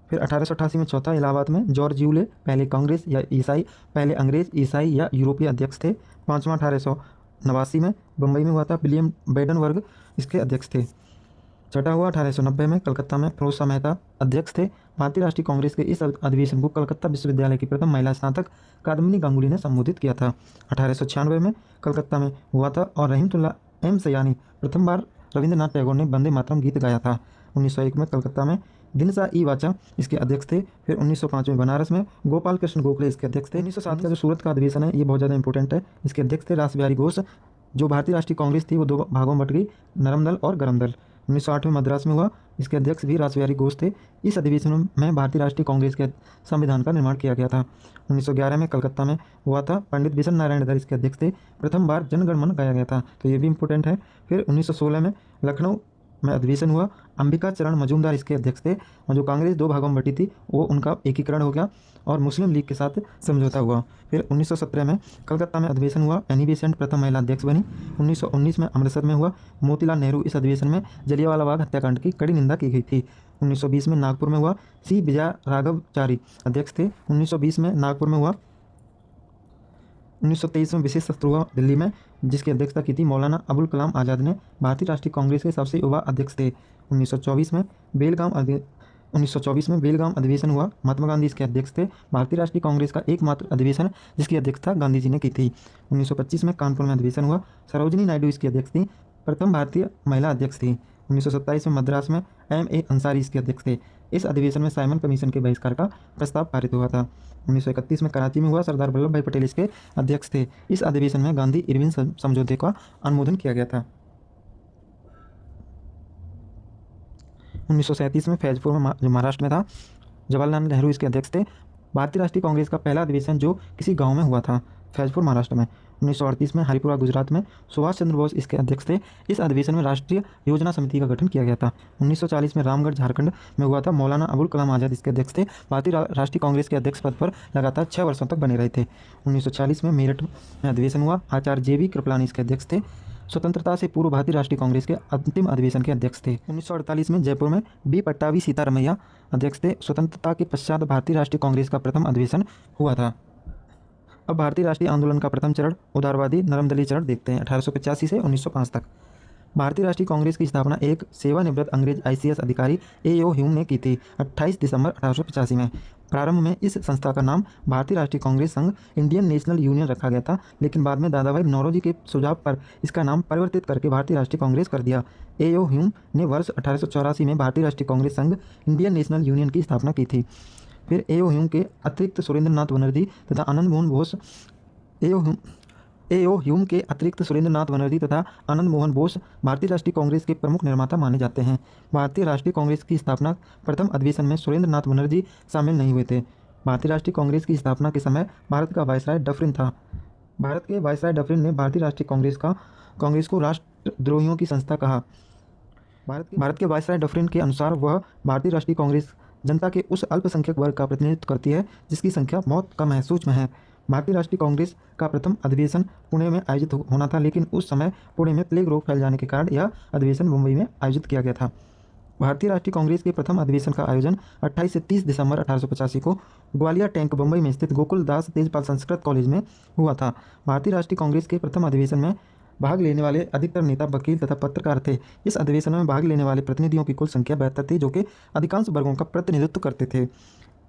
Speaker 1: फिर 1888 में चौथा इलाहाबाद में जॉर्ज यूले पहले कांग्रेस या ईसाई, पहले अंग्रेज ईसाई या यूरोपीय अध्यक्ष थे। पाँचवा 1889 में बम्बई में हुआ था, विलियम बेडनवर्ग इसके अध्यक्ष थे। छठा हुआ 1890 में कलकत्ता में फिरोज मेहता अध्यक्ष थे। भारतीय राष्ट्रीय कांग्रेस के इस अधिवेशन को कलकत्ता विश्वविद्यालय की प्रथम महिला स्नातक कादम्बिनी गांगुली ने संबोधित किया था। 1896 में कलकत्ता में हुआ था और रहीमतुल्ला एम सयानी प्रथम बार रविंद्रनाथ टैगोर ने वंदे मातरम गीत गाया था। 1901 में कलकत्ता में दिनसा ई वाचा इसके अध्यक्ष थे। फिर 1905 में बनारस में गोपाल कृष्ण गोखले इसके अध्यक्ष थे। 1907 का जो सूरत का अधिवेशन है ये बहुत ज़्यादा इंपॉर्टेंट है। इसके अध्यक्ष थे रास बिहारी घोष। जो भारतीय राष्ट्रीय कांग्रेस थी वो दो भागों में बट गई, नरम दल और गरम दल। 1908 में मद्रास में हुआ, इसके अध्यक्ष भी रास बिहारी घोष थे। इस अधिवेशन में भारतीय राष्ट्रीय कांग्रेस के संविधान का निर्माण किया गया था। 1911 में कलकत्ता में हुआ था, पंडित बिशन नारायण दर इसके अध्यक्ष थे। प्रथम बार जनगण मन गाया गया था, तो ये भी इंपॉर्टेंट है। फिर 1916 में लखनऊ में अधिवेशन हुआ, अंबिका चरण मजूमदार इसके अध्यक्ष थे। और जो कांग्रेस दो भागों में बटी थी वो उनका एकीकरण हो गया और मुस्लिम लीग के साथ समझौता हुआ। फिर 1917 में कलकत्ता में अधिवेशन हुआ, एनी बेसेंट प्रथम महिला अध्यक्ष बनी। 1919 में अमृतसर में हुआ, मोतीलाल नेहरू इस अधिवेशन में जलियांवाला बाग हत्याकांड की कड़ी निंदा की गई थी। 1920 में नागपुर में हुआ, सी विजय राघवचारी अध्यक्ष थे। 1920 में नागपुर में हुआ। 1923 में विशेष सत्र हुआ दिल्ली में, जिसकी अध्यक्षता की थी मौलाना अबुल कलाम आज़ाद ने। भारतीय राष्ट्रीय कांग्रेस के सबसे युवा अध्यक्ष थे। 1924 में बेलगाम अधिवेशन हुआ, महात्मा गांधी इसके अध्यक्ष थे। भारतीय राष्ट्रीय कांग्रेस का एकमात्र अधिवेशन जिसकी अध्यक्षता गांधी जी ने की थी। 1925 में कानपुर में अधिवेशन हुआ, सरोजिनी नायडू इसकी अध्यक्ष थी, प्रथम भारतीय महिला अध्यक्ष थी। 1927 में मद्रास में M.A. अंसारी इसके अध्यक्ष थे। इस अधिवेशन में साइमन कमीशन के बहिष्कार का प्रस्ताव पारित हुआ था। 1931 में कराची में हुआ, सरदार वल्लभ भाई पटेल इसके अध्यक्ष थे। इस अधिवेशन में गांधी इरविन समझौते का अनुमोदन किया गया था। 1937 में फैजपुर में जो महाराष्ट्र में था, जवाहरलाल नेहरू इसके अध्यक्ष थे। भारतीय राष्ट्रीय कांग्रेस का पहला अधिवेशन जो किसी गांव में हुआ था, फैजपुर महाराष्ट्र में। 1938 में हरिपुरा गुजरात में सुभाष चंद्र बोस इसके अध्यक्ष थे। इस अधिवेशन में राष्ट्रीय योजना समिति का गठन किया गया था। 1940 में रामगढ़ झारखंड में हुआ था, मौलाना अबुल कलाम आज़ाद इसके अध्यक्ष थे। भारतीय राष्ट्रीय कांग्रेस के अध्यक्ष पद पर लगातार 6 वर्षों तक बने रहे थे। 1940 में मेरठ में अधिवेशन हुआ, आचार्य JV कृपलानी इसके अध्यक्ष थे। स्वतंत्रता से पूर्व भारतीय राष्ट्रीय कांग्रेस के अंतिम अधिवेशन के अध्यक्ष थे। 1948 में जयपुर में B. पट्टाभी सीतारमैया अध्यक्ष थे। स्वतंत्रता के पश्चात भारतीय राष्ट्रीय कांग्रेस का प्रथम अधिवेशन हुआ था। अब भारतीय राष्ट्रीय आंदोलन का प्रथम चरण उदारवादी नरमदलीय चरण देखते हैं, 1885 से 1905 तक। भारतीय राष्ट्रीय कांग्रेस की स्थापना एक सेवानिवृत्त अंग्रेज ICS अधिकारी A.O. ह्यूम ने की थी 28 दिसंबर 1885 में। प्रारंभ में इस संस्था का नाम भारतीय राष्ट्रीय कांग्रेस संघ इंडियन नेशनल यूनियन रखा गया था, लेकिन बाद में दादा भाई नौरोजी के सुझाव पर इसका नाम परिवर्तित करके भारतीय राष्ट्रीय कांग्रेस कर दिया। A.O. ह्यूम ने वर्ष 1884 में भारतीय राष्ट्रीय कांग्रेस संघ इंडियन नेशनल यूनियन की स्थापना की थी। फिर A.O. ह्यूम के अतिरिक्त सुरेंद्रनाथ बनर्जी तथा आनंद मोहन बोस A.O. ह्यूम के अतिरिक्त सुरेंद्रनाथ बनर्जी तथा आनंद मोहन बोस भारतीय राष्ट्रीय कांग्रेस के प्रमुख निर्माता माने जाते हैं। भारतीय राष्ट्रीय कांग्रेस की स्थापना प्रथम अधिवेशन में सुरेंद्रनाथ बनर्जी शामिल नहीं हुए थे। भारतीय राष्ट्रीय कांग्रेस की स्थापना के समय भारत का वायसराय डफरिन था। भारत के वायसराय डफरिन ने भारतीय राष्ट्रीय कांग्रेस को राष्ट्रद्रोहियों की संस्था कहा। भारत के वायसराय डफरिन के अनुसार वह भारतीय राष्ट्रीय कांग्रेस जनता के उस अल्पसंख्यक वर्ग का प्रतिनिधित्व करती है जिसकी संख्या बहुत कम है, सूक्ष्म है। भारतीय राष्ट्रीय कांग्रेस का प्रथम अधिवेशन पुणे में आयोजित होना था, लेकिन उस समय पुणे में प्लेग रोग फैल जाने के कारण यह अधिवेशन मुंबई में आयोजित किया गया था। भारतीय राष्ट्रीय कांग्रेस के प्रथम अधिवेशन का आयोजन 28 से 30 दिसंबर 1885 को ग्वालियर टैंक बम्बई में स्थित गोकुल दास तेजपाल संस्कृत कॉलेज में हुआ था। भारतीय राष्ट्रीय कांग्रेस के प्रथम अधिवेशन में भाग लेने वाले अधिकतर नेता, वकील तथा पत्रकार थे। इस अधिवेशन में भाग लेने वाले प्रतिनिधियों की कुल संख्या 72 थी, जो कि अधिकांश वर्गों का प्रतिनिधित्व करते थे।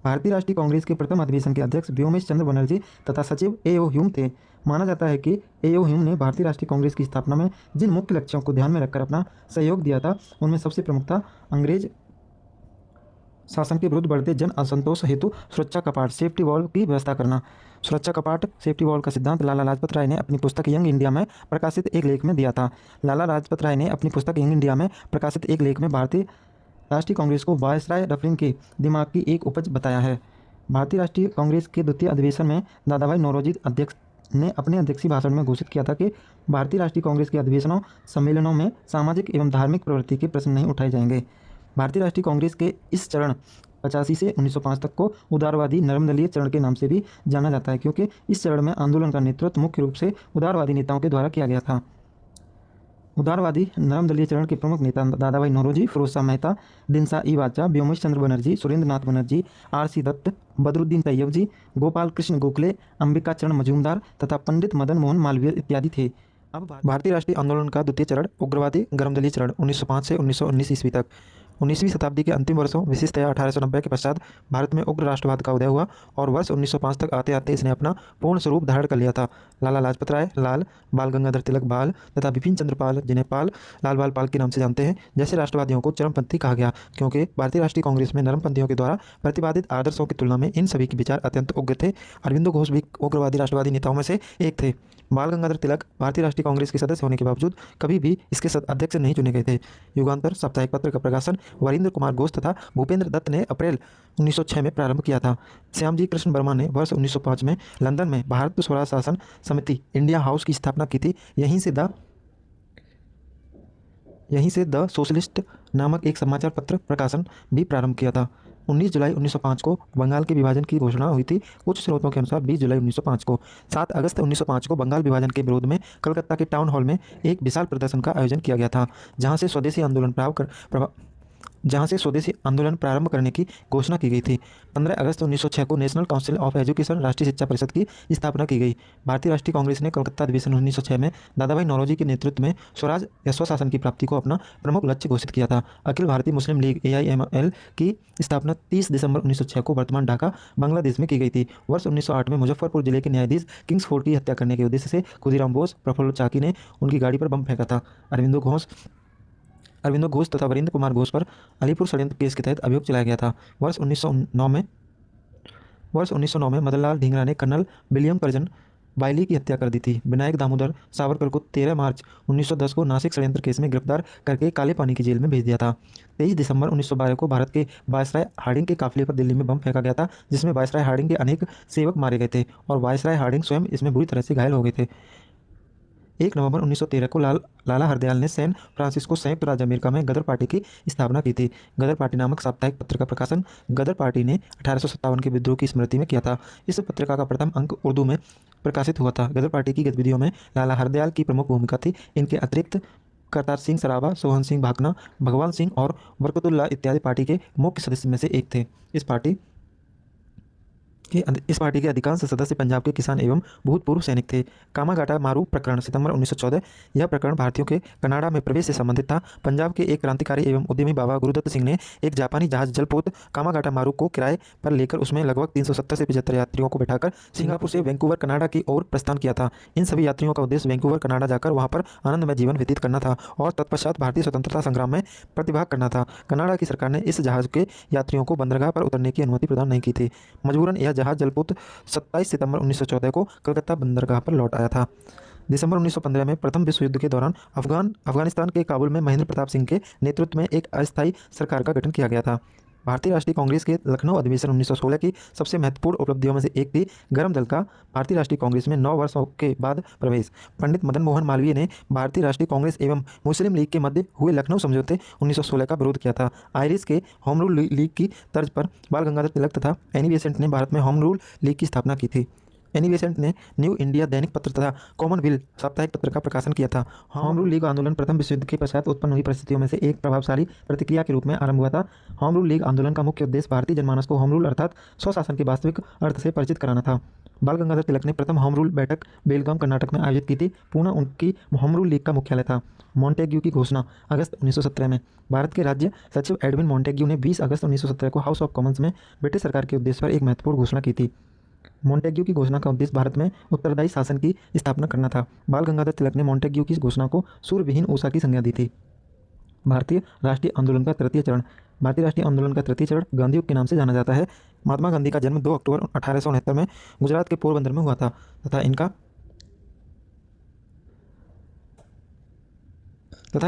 Speaker 1: भारतीय राष्ट्रीय कांग्रेस के प्रथम अधिवेशन के अध्यक्ष व्योमेश चंद्र बनर्जी तथा सचिव A.O. ह्यूम थे। माना जाता है कि A.O. ह्यूम ने भारतीय राष्ट्रीय कांग्रेस की स्थापना में जिन मुख्य लक्ष्यों को ध्यान में रखकर अपना सहयोग दिया था, उनमें सबसे प्रमुख था शासन के विरुद्ध बढ़ते जन असंतोष हेतु सुरक्षा कपाट सेफ्टी वॉल की व्यवस्था करना। सुरक्षा कपाट सेफ्टी वॉल का सिद्धांत लाला लाजपत राय ने अपनी पुस्तक यंग इंडिया में प्रकाशित एक लेख में दिया था। लाला लाजपत राय ने अपनी पुस्तक यंग इंडिया में प्रकाशित एक लेख में भारतीय राष्ट्रीय कांग्रेस को वायसराय डफरिन के दिमाग की एक उपज बताया है। भारतीय राष्ट्रीय कांग्रेस के द्वितीय अधिवेशन में दादाभाई नौरोजी अध्यक्ष ने अपने अध्यक्षीय भाषण में घोषित किया था कि भारतीय राष्ट्रीय कांग्रेस के अधिवेशनों सम्मेलनों में सामाजिक एवं धार्मिक प्रवृत्ति के प्रश्न नहीं उठाए जाएंगे। भारतीय राष्ट्रीय कांग्रेस के इस चरण 85 से 1905 तक को उदारवादी नरमदलीय चरण के नाम से भी जाना जाता है, क्योंकि इस चरण में आंदोलन का नेतृत्व मुख्य रूप से उदारवादी नेताओं के द्वारा किया गया था। उदारवादी नरमदलीय चरण के प्रमुख नेता दादाभाई नौरोजी, फिरोज शाह मेहता, दिनसा ई वाचा, व्योमेश चंद्र बनर्जी, सुरेंद्र नाथ बनर्जी, आर.सी. दत्त, बदरुद्दीन तैयब जी, गोपाल कृष्ण गोखले, अंबिका चरण मजूमदार तथा पंडित मदन मोहन मालवीय इत्यादि थे। अब भारतीय राष्ट्रीय आंदोलन का द्वितीय चरण उग्रवादी गर्मदलीय चरण 1905 से 1919 ईस्वी तक। 19वीं शताब्दी के अंतिम वर्षों, विशेषतया 1890 के पश्चात भारत में उग्र राष्ट्रवाद का उदय हुआ और वर्ष 1905 तक आते आते इसने अपना पूर्ण स्वरूप धारण कर लिया था। लाला लाजपत राय लाल, बाल गंगाधर तिलक बाल तथा बिपिन चंद्र पाल, जिन्हें पाल लाल बाल पाल के नाम से जानते हैं, जैसे राष्ट्रवादियों को चरमपंथी कहा गया, क्योंकि भारतीय राष्ट्रीय कांग्रेस में नरमपंथियों के द्वारा प्रतिपादित आदर्शों की तुलना में इन सभी के विचार अत्यंत उग्र थे। अरविंदो घोष भी उग्रवादी राष्ट्रवादी नेताओं में से एक थे। बाल गंगाधर तिलक भारतीय राष्ट्रीय कांग्रेस के सदस्य होने के बावजूद कभी भी इसके अध्यक्ष नहीं चुने गए थे। युगांतर साप्ताहिक पत्र का प्रकाशन वरिंद्र कुमार घोष तथा भूपेंद्र दत्त ने अप्रैल 1906 में प्रारंभ किया था। श्यामजी कृष्ण वर्मा ने वर्ष 1905 में लंदन में भारत स्वराज शासन समिति इंडिया हाउस की स्थापना की थी। यहीं से द सोशलिस्ट नामक एक समाचार पत्र प्रकाशन भी प्रारंभ किया था। 19 जुलाई 1905 को बंगाल के विभाजन की घोषणा हुई थी। कुछ स्रोतों के अनुसार 20 जुलाई 1905 को। 7 अगस्त 1905 को बंगाल विभाजन के विरोध में कलकत्ता के टाउन हॉल में एक विशाल प्रदर्शन का आयोजन किया गया था, जहां से स्वदेशी आंदोलन प्रारंभ करने की घोषणा की गई थी। 15 अगस्त 1906 को नेशनल काउंसिल ऑफ एजुकेशन राष्ट्रीय शिक्षा परिषद की स्थापना की गई। भारतीय राष्ट्रीय कांग्रेस ने कलकत्ता अधिवेशन 1906 में दादाभाई नौरोजी के नेतृत्व में स्वराज या स्वशासन की प्राप्ति को अपना प्रमुख लक्ष्य घोषित किया था। अखिल भारतीय मुस्लिम लीग AIML की स्थापना 30 दिसंबर 1906 को वर्तमान ढाका बांग्लादेश में की गई थी। वर्ष 1908 में मुजफ्फरपुर जिले के न्यायाधीश किंग्सफोर्ड की हत्या करने के उद्देश्य से खुदीराम बोस, प्रफुल्ल चाकी ने उनकी गाड़ी पर बम फेंका था। अरविंदो घोष तथा वरिंद्र कुमार घोष पर अलीपुर षड्यंत्र केस के तहत अभियोग चलाया गया था। वर्ष 1909 में मदनलाल ढींगरा ने कर्नल विलियम कर्जन बाइली की हत्या कर दी थी। विनायक दामोदर सावरकर को 13 मार्च 1910 को नासिक षड्यंत्र केस में गिरफ्तार करके काले पानी की जेल में भेज दिया था। 23 दिसंबर 1912 को भारत के वायसराय हार्डिंग के काफिले पर दिल्ली में बम फेंका गया था, जिसमें वायसराय हार्डिंग के अनेक सेवक मारे गए थे और वायसराय हार्डिंग स्वयं इसमें बुरी तरह से घायल हो गए थे। 1 नवंबर 1913 को लाला हरदयाल ने सैन फ्रांसिस्को संयुक्त राज्य अमेरिका में गदर पार्टी की स्थापना की थी। गदर पार्टी नामक साप्ताहिक पत्र का प्रकाशन गदर पार्टी ने 1857 के विद्रोह की स्मृति में किया था। इस पत्रिका का प्रथम अंक उर्दू में प्रकाशित हुआ था। गदर पार्टी की गतिविधियों में लाला हरदयाल की प्रमुख भूमिका थी। इनके अतिरिक्त करतार सिंह सराबा, सोहन सिंह भाकना, भगवान सिंह और बरकतुल्ला इत्यादि पार्टी के मुख्य सदस्य में से एक थे। इस पार्टी के अधिकांश सदस्य पंजाब के किसान एवं भूतपूर्व सैनिक थे। कामागाटा मारू प्रकरण सितंबर 1914। यह प्रकरण भारतीयों के कनाडा में प्रवेश से संबंधित था। पंजाब के एक क्रांतिकारी एवं उद्यमी बाबा गुरुदत्त सिंह ने एक जापानी जहाज जलपोत कामागाटा मारू को किराए पर लेकर उसमें लगभग 370 से 75 यात्रियों को बैठाकर सिंगापुर से वैंकूवर कनाडा की ओर प्रस्थान किया था। इन सभी यात्रियों का उद्देश्य वैंकूवर कनाडा जाकर वहां पर आनंदमय जीवन व्यतीत करना था और तत्पश्चात भारतीय स्वतंत्रता संग्राम में प्रतिभाग करना था। कनाडा की सरकार ने इस जहाज के यात्रियों को बंदरगाह पर उतरने की अनुमति प्रदान नहीं की थी। मजबूरन यह जहाज जलपोत 27 सितंबर 1914 को कलकत्ता बंदरगाह पर लौट आया था। दिसंबर 1915 में प्रथम विश्व युद्ध के दौरान अफगानिस्तान के काबुल में महेंद्र प्रताप सिंह के नेतृत्व में एक अस्थायी सरकार का गठन किया गया था। भारतीय राष्ट्रीय कांग्रेस के लखनऊ अधिवेशन 1916 की सबसे महत्वपूर्ण उपलब्धियों में से एक थी गरम दल का भारतीय राष्ट्रीय कांग्रेस में 9 वर्षों के बाद प्रवेश। पंडित मदन मोहन मालवीय ने भारतीय राष्ट्रीय कांग्रेस एवं मुस्लिम लीग के मध्य हुए लखनऊ समझौते 1916 का विरोध किया था। आयरिश के होम रूल लीग की तर्ज पर बाल गंगाधर तिलक तथा एनी बेसेंट ने भारत में होम रूल लीग की स्थापना की थी। एनी बेसेंट ने न्यू इंडिया दैनिक पत्र तथा कॉमनवेल्थ साप्ताहिक पत्र का प्रकाशन किया था। होम रूल लीग आंदोलन प्रथम विश्व युद्ध के पश्चात उत्पन्न हुई परिस्थितियों में से एक प्रभावशाली प्रतिक्रिया के रूप में आरंभ हुआ था। होम रूल लीग आंदोलन का मुख्य उद्देश्य भारतीय जनमानस को होम रूल अर्थात स्वशासन के वास्तविक अर्थ से परिचित कराना था। बाल गंगाधर तिलक ने प्रथम होम रूल बैठक बेलगाम कर्नाटक में आयोजित की थी। पूना उनकी होम रूल लीग का मुख्यालय था। मॉन्टेग्यू की घोषणा अगस्त 1917 में। भारत के राज्य सचिव एडविन मॉन्टेग्यू ने 20 अगस्त 1917 को हाउस ऑफ कॉमन्स में ब्रिटिश सरकार के उद्देश्य पर एक महत्वपूर्ण घोषणा की थी। मॉन्टेग्यू की घोषणा का उद्देश्य भारत में उत्तरदायी शासन की स्थापना करना था। बाल गंगाधर तिलक ने मॉन्टेग्यू की घोषणा को सूर्यविहीन ऊषा की संज्ञा दी थी। भारतीय राष्ट्रीय आंदोलन का तृतीय चरण भारतीय राष्ट्रीय आंदोलन का तृतीय चरण गांधी युग के नाम से जाना जाता है। महात्मा गांधी का जन्म 2 अक्टूबर 1869 में गुजरात के पोरबंदर में हुआ था तथा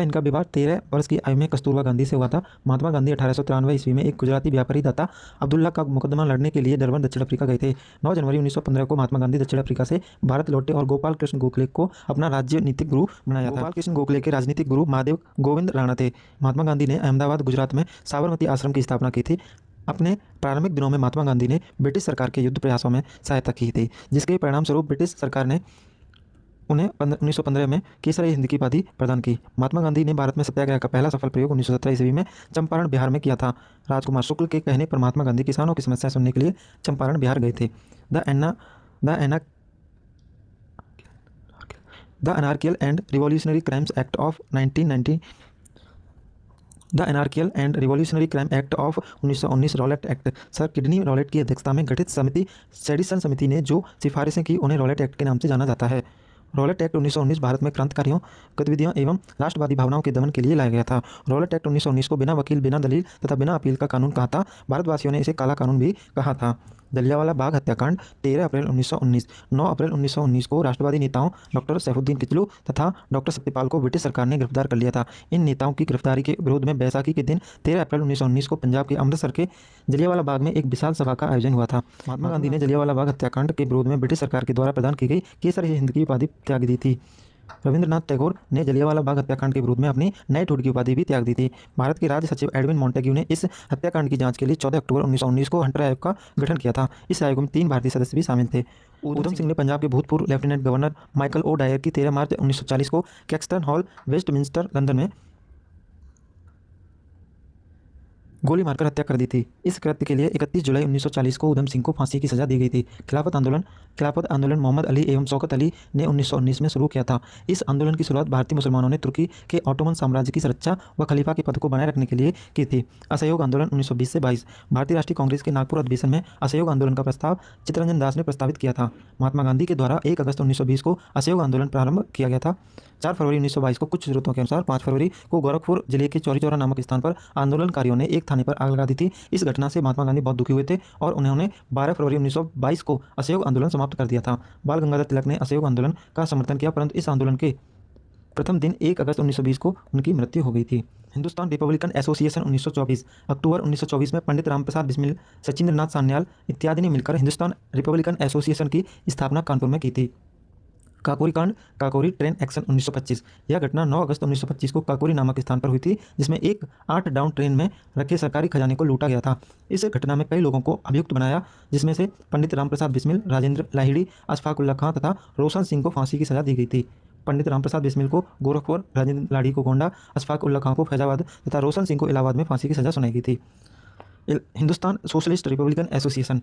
Speaker 1: इनका विवाह 13 वर्ष की आयु में कस्तूरबा गांधी से हुआ था। महात्मा गांधी 1893 ईस्वी में एक गुजराती व्यापारी दाता अब्दुल्ला का मुकदमा लड़ने के लिए डरबन दक्षिण अफ्रीका गए थे। 9 जनवरी 1915 को महात्मा गांधी दक्षिण अफ्रीका से भारत लौटे और गोपाल कृष्ण गोखले को अपना राजनीतिक गुरु बनाया था। गोपाल कृष्ण गोखले के राजनीतिक गुरु महादेव गोविंद राणा थे। महात्मा गांधी ने अहमदाबाद गुजरात में साबरमती आश्रम की स्थापना की थी। अपने प्रारंभिक दिनों में महात्मा गांधी ने ब्रिटिश सरकार के युद्ध प्रयासों में सहायता की थी, जिसके परिणामस्वरूप ब्रिटिश सरकार ने उन्हें 1915 में केसरी हिंद की उपाधि प्रदान की। महात्मा गांधी ने भारत में सत्याग्रह का पहला सफल प्रयोग 1917 ईस्वी में चंपारण बिहार में किया था। राजकुमार शुक्ल के कहने पर महात्मा गांधी किसानों की समस्या सुनने के लिए चंपारण बिहार गए थे। The anarchical and revolutionary crimes act of 1919 the anarchical and revolutionary crime act of 1919 Rowlatt act. Sir Sidney Rowlatt की अध्यक्षता में गठित समिति सेडिसन समिति ने जो सिफारिशें की उन्हें रॉलेट एक्ट के नाम से जाना जाता है। रॉलेट एक्ट 1919 भारत में क्रांतिकारियों गतिविधियों एवं राष्ट्रवादी भावनाओं के दमन के लिए लाया गया था। रॉलेट एक्ट 1919 को बिना वकील, बिना दलील तथा बिना अपील का कानून कहा था। भारतवासियों ने इसे काला कानून भी कहा था। जलियांवाला बाग हत्याकांड 13 अप्रैल 1919। 9 अप्रैल 1919 को राष्ट्रवादी नेताओं डॉक्टर सैफुद्दीन किचलू तथा डॉक्टर सत्यपाल को ब्रिटिश सरकार ने गिरफ्तार कर लिया था। इन नेताओं की गिरफ्तारी के विरोध में बैसाखी के दिन 13 अप्रैल 1919 को पंजाब के अमृतसर के जलियांवाला बाग में एक विशाल सभा का आयोजन हुआ था। महात्मा गांधी ने जलियांवाला बाग हत्याकांड के विरोध में ब्रिटिश सरकार के द्वारा प्रदान की गई केसरी हिंद की उपाधि त्याग दी थी। रविंद्रनाथ टैगोर ने जलियांवाला बाग हत्याकांड के विरोध में अपनी नाइटहुड की उपाधि भी त्याग दी थी। भारत के राज्य सचिव एडविन मॉन्टेग्यू ने इस हत्याकांड की जांच के लिए 14 अक्टूबर 1919 को हंटर आयोग का गठन किया था। इस आयोग में 3 भारतीय सदस्य भी शामिल थे। ऊधम सिंह ने पंजाब के भूतपूर्व lieutenant governor Michael O'Dwyer की 13 मार्च 1940 को कैक्सटन हॉल, वेस्टमिंस्टर, लंदन में गोली मारकर हत्या कर दी थी। इस कृत्य के लिए 31 जुलाई 1940 को ऊधम सिंह को फांसी की सजा दी गई थी। खिलाफत आंदोलन मोहम्मद अली एवं शौकत अली ने 1919 में शुरू किया था। इस आंदोलन की शुरुआत भारतीय मुसलमानों ने तुर्की के ऑटोमन साम्राज्य की सुरक्षा व खलीफा के पद को बनाए रखने के लिए की थी। असहयोग आंदोलन 1920 से 22। भारतीय राष्ट्रीय कांग्रेस के नागपुर अधिवेशन में असहयोग आंदोलन का प्रस्ताव चित्तरंजन दास ने प्रस्तावित किया था। महात्मा गांधी के द्वारा 1 अगस्त 1920 को असहयोग आंदोलन प्रारंभ किया गया था। 4 फरवरी 1922 को कुछ स्रोतों के अनुसार 5 फरवरी को गोरखपुर जिले के चौरी चौरा नामक स्थान पर आंदोलनकारियों ने एक थाने पर आग लगा दी थी। इस घटना से महात्मा गांधी बहुत दुखी हुए थे और उन्होंने 12 फरवरी 1922 को असहयोग आंदोलन समाप्त कर दिया था। बाल गंगाधर तिलक ने असहयोग आंदोलन का समर्थन किया, परंतु इस आंदोलन के प्रथम दिन 1 अगस्त 1920 को उनकी मृत्यु हो गई थी। Hindustan Republican association 1924। अक्टूबर 1924 में पंडित रामप्रसाद बिस्मिल, सचिंद्रनाथ सान्याल इत्यादि ने मिलकर हिंदुस्तान रिपब्लिकन एसोसिएशन की स्थापना कानपुर में की थी। काकोरी कांड, काकोरी ट्रेन एक्शन 1925। यह घटना 9 अगस्त 1925 को काकोरी नामक स्थान पर हुई थी, जिसमें एक 8 डाउन ट्रेन में रखे सरकारी खजाने को लूटा गया था। इस घटना में कई लोगों को अभियुक्त बनाया, जिसमें से पंडित रामप्रसाद बिस्मिल, राजेंद्र लाहिड़ी, अशफाक उल्ला खां तथा रोशन सिंह को फांसी की सजा दी गई थी। पंडित रामप्रसाद बिस्मिल को गोरखपुर, राजेंद्र लाहिड़ी को गोंडा, अशफाक उल्ला खां को फैजाबाद तथा रोशन सिंह को इलाहाबाद में फांसी की सजा सुनाई गई थी। हिंदुस्तान सोशलिस्ट रिपब्लिकन एसोसिएशन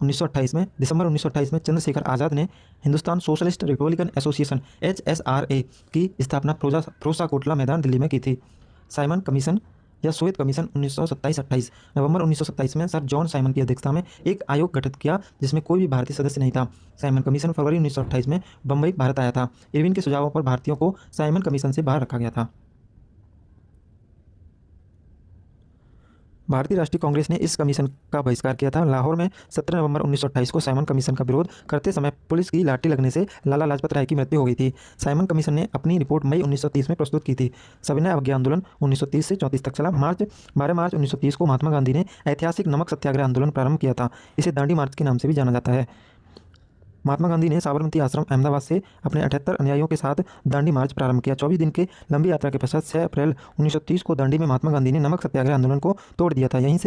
Speaker 1: 1928 में, दिसंबर 1928 में चंद्रशेखर आज़ाद ने Hindustan socialist Republican association HSRA की स्थापना फिरोजा कोटला मैदान दिल्ली में की थी। साइमन कमीशन या श्वेत कमीशन 1927-28। नवंबर 1927 में सर जॉन साइमन की अध्यक्षता में एक आयोग गठित किया, जिसमें कोई भी भारतीय सदस्य नहीं था। साइमन कमीशन फरवरी 1928 में बम्बई भारत आया था। इरविन के सुझावों पर भारतीयों को साइमन कमीशन से बाहर रखा गया था। भारतीय राष्ट्रीय कांग्रेस ने इस कमीशन का बहिष्कार किया था। लाहौर में 17 नवंबर 1928 को साइमन कमीशन का विरोध करते समय पुलिस की लाठी लगने से लाला लाजपत राय की मृत्यु हो गई थी। साइमन कमीशन ने अपनी रिपोर्ट मई 1930 में प्रस्तुत की थी। सविनय अवज्ञा आंदोलन 1930 से 34 तक चला। 12 मार्च 1930 को महात्मा गांधी ने ऐतिहासिक नमक सत्याग्रह आंदोलन प्रारंभ किया था। इसे दांडी मार्च के नाम से भी जाना जाता है। महात्मा गांधी ने साबरमती आश्रम अहमदाबाद से अपने 78 अनुयायियों के साथ दांडी मार्च प्रारंभ किया। 24 दिन के लंबी यात्रा के पश्चात 6 अप्रैल 1930 को दांडी में महात्मा गांधी ने नमक सत्याग्रह आंदोलन को तोड़ दिया था। यहीं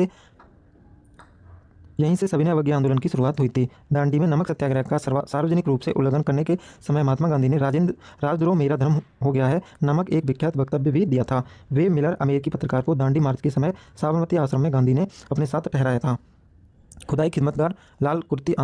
Speaker 1: से सविनय अवज्ञा आंदोलन की शुरुआत हुई थी। दांडी में नमक सत्याग्रह का सार्वजनिक रूप से उल्लंघन करने के समय महात्मा गांधी ने राजद्रोह मेरा धर्म हो गया है नामक एक विख्यात वक्तव्य भी दिया था। वे मिलर अमेरिकी पत्रकार को दांडी मार्च के समय साबरमती आश्रम में गांधी ने अपने साथ ठहराया था। खुदाई खिदमतगार लाल कुर्ती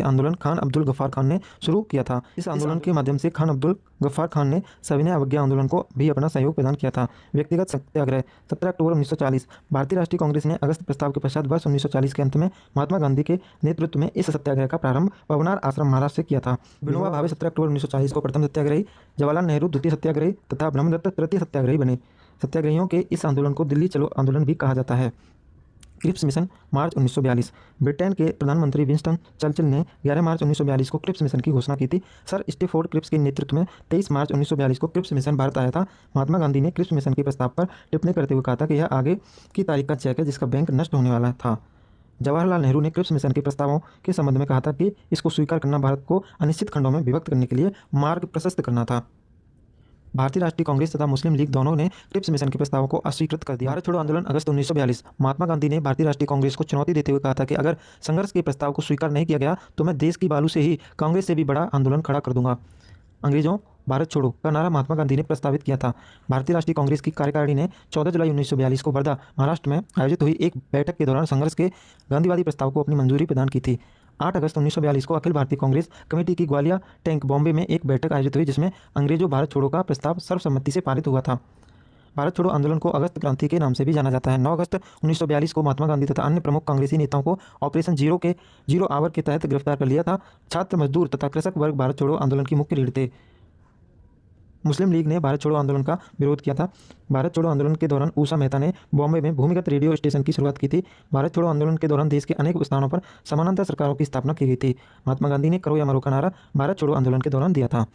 Speaker 1: आंदोलन खान अब्दुल गफ्फार खान ने शुरू किया था। इस आंदोलन के माध्यम से खान अब्दुल गफ्फार खान ने सविनय अवज्ञा आंदोलन को भी अपना सहयोग प्रदान किया था। व्यक्तिगत सत्याग्रह 17 अक्टूबर 1940। भारतीय राष्ट्रीय कांग्रेस ने अगस्त प्रस्ताव के पश्चात वर्ष 1940 के अंत में महात्मा गांधी के नेतृत्व में इस सत्याग्रह का प्रारंभ पवनार आश्रम महाराष्ट्र से किया था। विनोबा भावे 17 अक्टूबर 1940 को प्रथम सत्याग्रही, जवाहरलाल नेहरू द्वितीय सत्याग्रही तथा ब्रह्मदत्त तृतीय सत्याग्रही बने। सत्याग्रहियों के इस आंदोलन को दिल्ली चलो आंदोलन भी कहा जाता है। क्रिप्स मिशन मार्च 1942। ब्रिटेन के प्रधानमंत्री विंस्टन चर्चिल ने 11 मार्च 1942 को क्रिप्स मिशन की घोषणा की थी। सर स्टेफोर्ड क्रिप्स के नेतृत्व में 23 मार्च 1942 को क्रिप्स मिशन भारत आया था। महात्मा गांधी ने क्रिप्स मिशन के प्रस्ताव पर टिप्पणी करते हुए कहा था कि यह आगे की तारीख का चेक है जिसका बैंक नष्ट होने वाला था। जवाहरलाल नेहरू ने क्रिप्स मिशन के प्रस्तावों के संबंध में कहा था कि इसको स्वीकार करना भारत को अनिश्चित खंडों में विभक्त करने के लिए मार्ग प्रशस्त करना था। भारतीय राष्ट्रीय कांग्रेस तथा मुस्लिम लीग दोनों ने क्रिप्स मिशन के प्रस्तावों को अस्वीकृत कर दिया। भारत छोड़ो आंदोलन अगस्त 1942। महात्मा गांधी ने भारतीय राष्ट्रीय कांग्रेस को चुनौती देते हुए कहा था कि अगर संघर्ष के प्रस्ताव को स्वीकार नहीं किया गया तो मैं देश की बालू से ही कांग्रेस से भी बड़ा आंदोलन खड़ा कर दूंगा। अंग्रेजों भारत छोड़ो का नारा महात्मा गांधी ने प्रस्तावित किया था। भारतीय राष्ट्रीय कांग्रेस की कार्यकारिणी ने 14 जुलाई 1942 को वर्धा महाराष्ट्र में आयोजित हुई एक बैठक के दौरान संघर्ष के गांधीवादी प्रस्ताव को अपनी मंजूरी प्रदान की थी। 8 अगस्त 1942 को अखिल भारतीय कांग्रेस कमेटी की ग्वालियर टैंक बॉम्बे में एक बैठक आयोजित हुई जिसमें अंग्रेजों भारत छोड़ो का प्रस्ताव सर्वसम्मति से पारित हुआ था। भारत छोड़ो आंदोलन को अगस्त क्रांति के नाम से भी जाना जाता है। 9 अगस्त 1942 को महात्मा गांधी तथा अन्य प्रमुख कांग्रेसी नेताओं को ऑपरेशन जीरो आवर के तहत गिरफ्तार कर लिया था। छात्र, मजदूर तथा कृषक वर्ग भारत छोड़ो आंदोलन की मुख्य रीढ़ थे। मुस्लिम लीग ने भारत छोड़ो आंदोलन का विरोध किया था। भारत छोड़ो आंदोलन के दौरान उषा मेहता ने बॉम्बे में भूमिगत रेडियो स्टेशन की शुरुआत की थी। भारत छोड़ो आंदोलन के दौरान देश के अनेक स्थानों पर समानांतर सरकारों की स्थापना की गई थी। महात्मा गांधी ने करो या मरो का नारा भारत छोड़ो आंदोलन के दौरान दिया था।